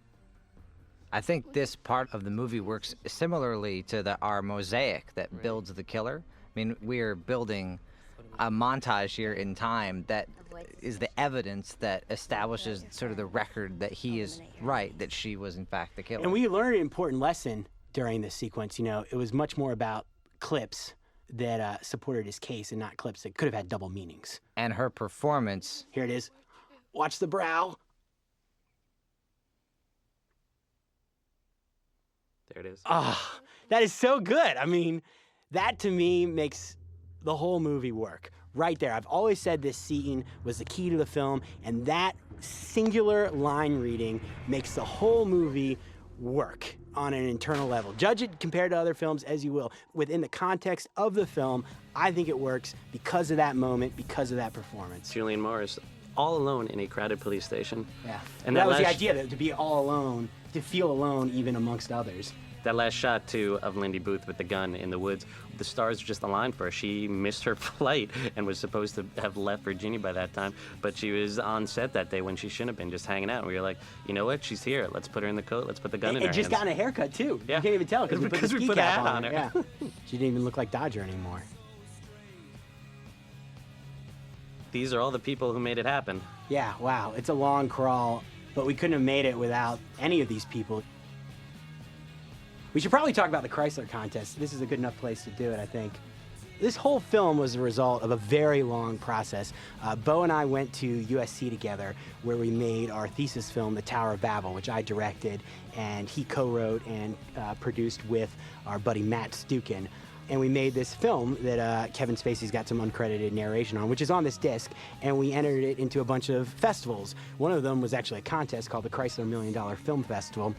C: I think this part of the movie works similarly to our mosaic that builds the killer. I mean, we're building a montage here in time that is the evidence that establishes sort of the record that he is right, that she was in fact the killer.
A: And we learned an important lesson during this sequence. You know, it was much more about clips that supported his case and not clips that could have had double meanings.
C: And her performance.
A: Here it is. Watch the brow.
B: There it is.
A: Ah, that is so good. I mean, that to me makes the whole movie work. Right there. I've always said this scene was the key to the film, and that singular line reading makes the whole movie work on an internal level. Judge it compared to other films as you will. Within the context of the film, I think it works because of that moment, because of that performance.
B: Julian Morris, all alone in a crowded police station.
A: Yeah.
B: And
A: that was the idea, to be all alone, to feel alone even amongst others.
B: That last shot, too, of Lindy Booth with the gun in the woods, the stars just aligned for her. She missed her flight and was supposed to have left Virginia by that time, but she was on set that day when she shouldn't have been, just hanging out. And we were like, you know what? She's here. Let's put her in the coat. Let's put the gun in her
A: And just
B: hands.
A: gotten a haircut, too.
B: Yeah.
A: You can't even tell because we put a hat on her. Yeah. She didn't even look like Dodger anymore.
B: These are all the people who made it happen.
A: Yeah, wow. It's a long crawl, but we couldn't have made it without any of these people. We should probably talk about the Chrysler contest. This is a good enough place to do it, I think. This whole film was a result of a very long process. Bo and I went to USC together, where we made our thesis film, The Tower of Babel, which I directed, and he co-wrote and produced with our buddy Matt Stukin. And we made this film that Kevin Spacey's got some uncredited narration on, which is on this disc, and we entered it into a bunch of festivals. One of them was actually a contest called the Chrysler $1 Million Film Festival.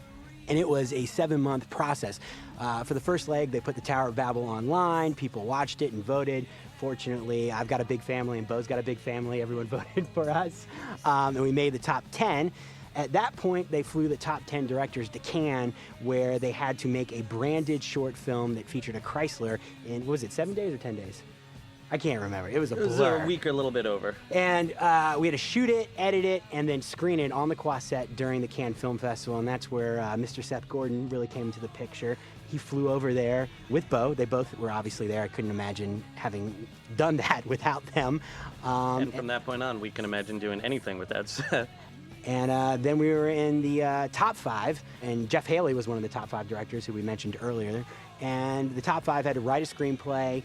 A: And it was a 7-month process. For the first leg, they put the Tower of Babel online. People watched it and voted. Fortunately, I've got a big family and Bo's got a big family. Everyone voted for us. And we made the top 10. At that point, they flew the top 10 directors to Cannes, where they had to make a branded short film that featured a Chrysler in, what was it, 7 days or 10 days? I can't remember. It was a blur.
B: It was a week or a little bit over.
A: And we had to shoot it, edit it, and then screen it on the Quaset during the Cannes Film Festival, and that's where Mr. Seth Gordon really came into the picture. He flew over there with Bo. They both were obviously there. I couldn't imagine having done that without them.
B: And from that point on, we can imagine doing anything without Seth.
A: And then we were in the top 5, and Jeff Haley was one of the top 5 directors who we mentioned earlier. And the top 5 had to write a screenplay,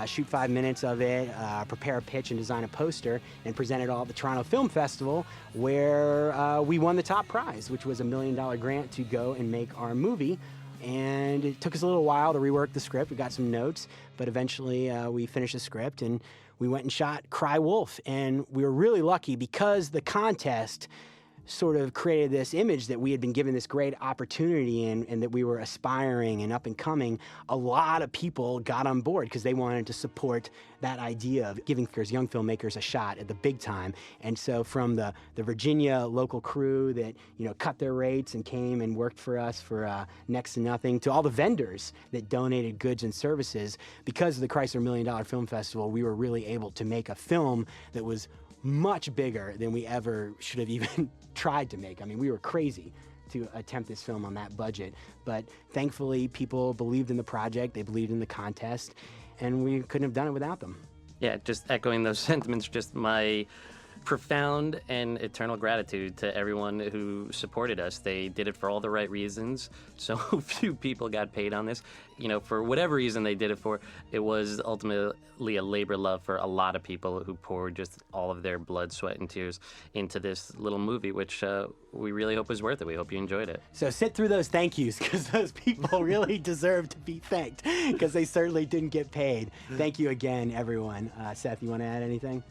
A: shoot 5 minutes of it, prepare a pitch and design a poster, and present it all at the Toronto Film Festival, where we won the top prize, which was $1 million grant to go and make our movie. And it took us a little while to rework the script. We got some notes, but eventually we finished the script and we went and shot Cry Wolf. And we were really lucky because the contest sort of created this image that we had been given this great opportunity and that we were aspiring and up and coming. A lot of people got on board because they wanted to support that idea of giving young filmmakers a shot at the big time. And so from the Virginia local crew that, you know, cut their rates and came and worked for us for next to nothing, to all the vendors that donated goods and services, because of the Chrysler $1 Million Film Festival, we were really able to make a film that was much bigger than we ever should have even tried to make. I mean, we were crazy to attempt this film on that budget, but thankfully people believed in the project, they believed in the contest, and we couldn't have done it without them.
B: Yeah, just echoing those sentiments, just my profound and eternal gratitude to everyone who supported us. They did it for all the right reasons. So few people got paid on this. You know, for whatever reason they did it for, it was ultimately a labor of love for a lot of people who poured just all of their blood, sweat, and tears into this little movie, which we really hope is worth it. We hope you enjoyed it.
A: So sit through those thank yous, because those people really deserve to be thanked, because they certainly didn't get paid. Thank you again, everyone. Seth, you want to add anything?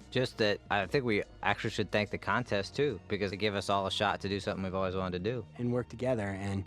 C: Just that I think we actually should thank the contest too, because it gave us all a shot to do something we've always wanted to do.
A: And work together. And,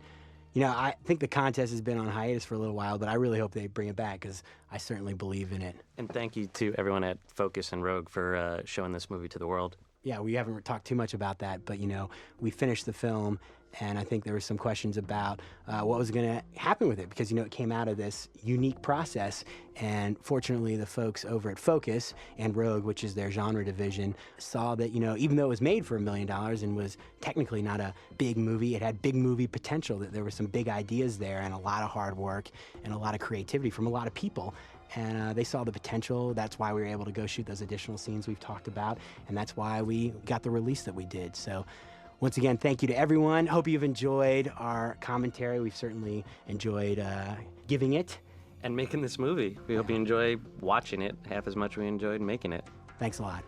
A: you know, I think the contest has been on hiatus for a little while, but I really hope they bring it back, because I certainly believe in it.
B: And thank you to everyone at Focus and Rogue for showing this movie to the world.
A: Yeah, we haven't talked too much about that, but, you know, we finished the film, and I think there were some questions about what was going to happen with it, because, you know, it came out of this unique process, and fortunately the folks over at Focus and Rogue, which is their genre division, saw that, you know, even though it was made for $1 million and was technically not a big movie, it had big movie potential, that there were some big ideas there and a lot of hard work and a lot of creativity from a lot of people. And they saw the potential. That's why we were able to go shoot those additional scenes we've talked about, and that's why we got the release that we did. So once again, thank you to everyone. Hope you've enjoyed our commentary. We've certainly enjoyed giving it.
B: And making this movie. We hope you enjoy watching it half as much as we enjoyed making it.
A: Thanks a lot.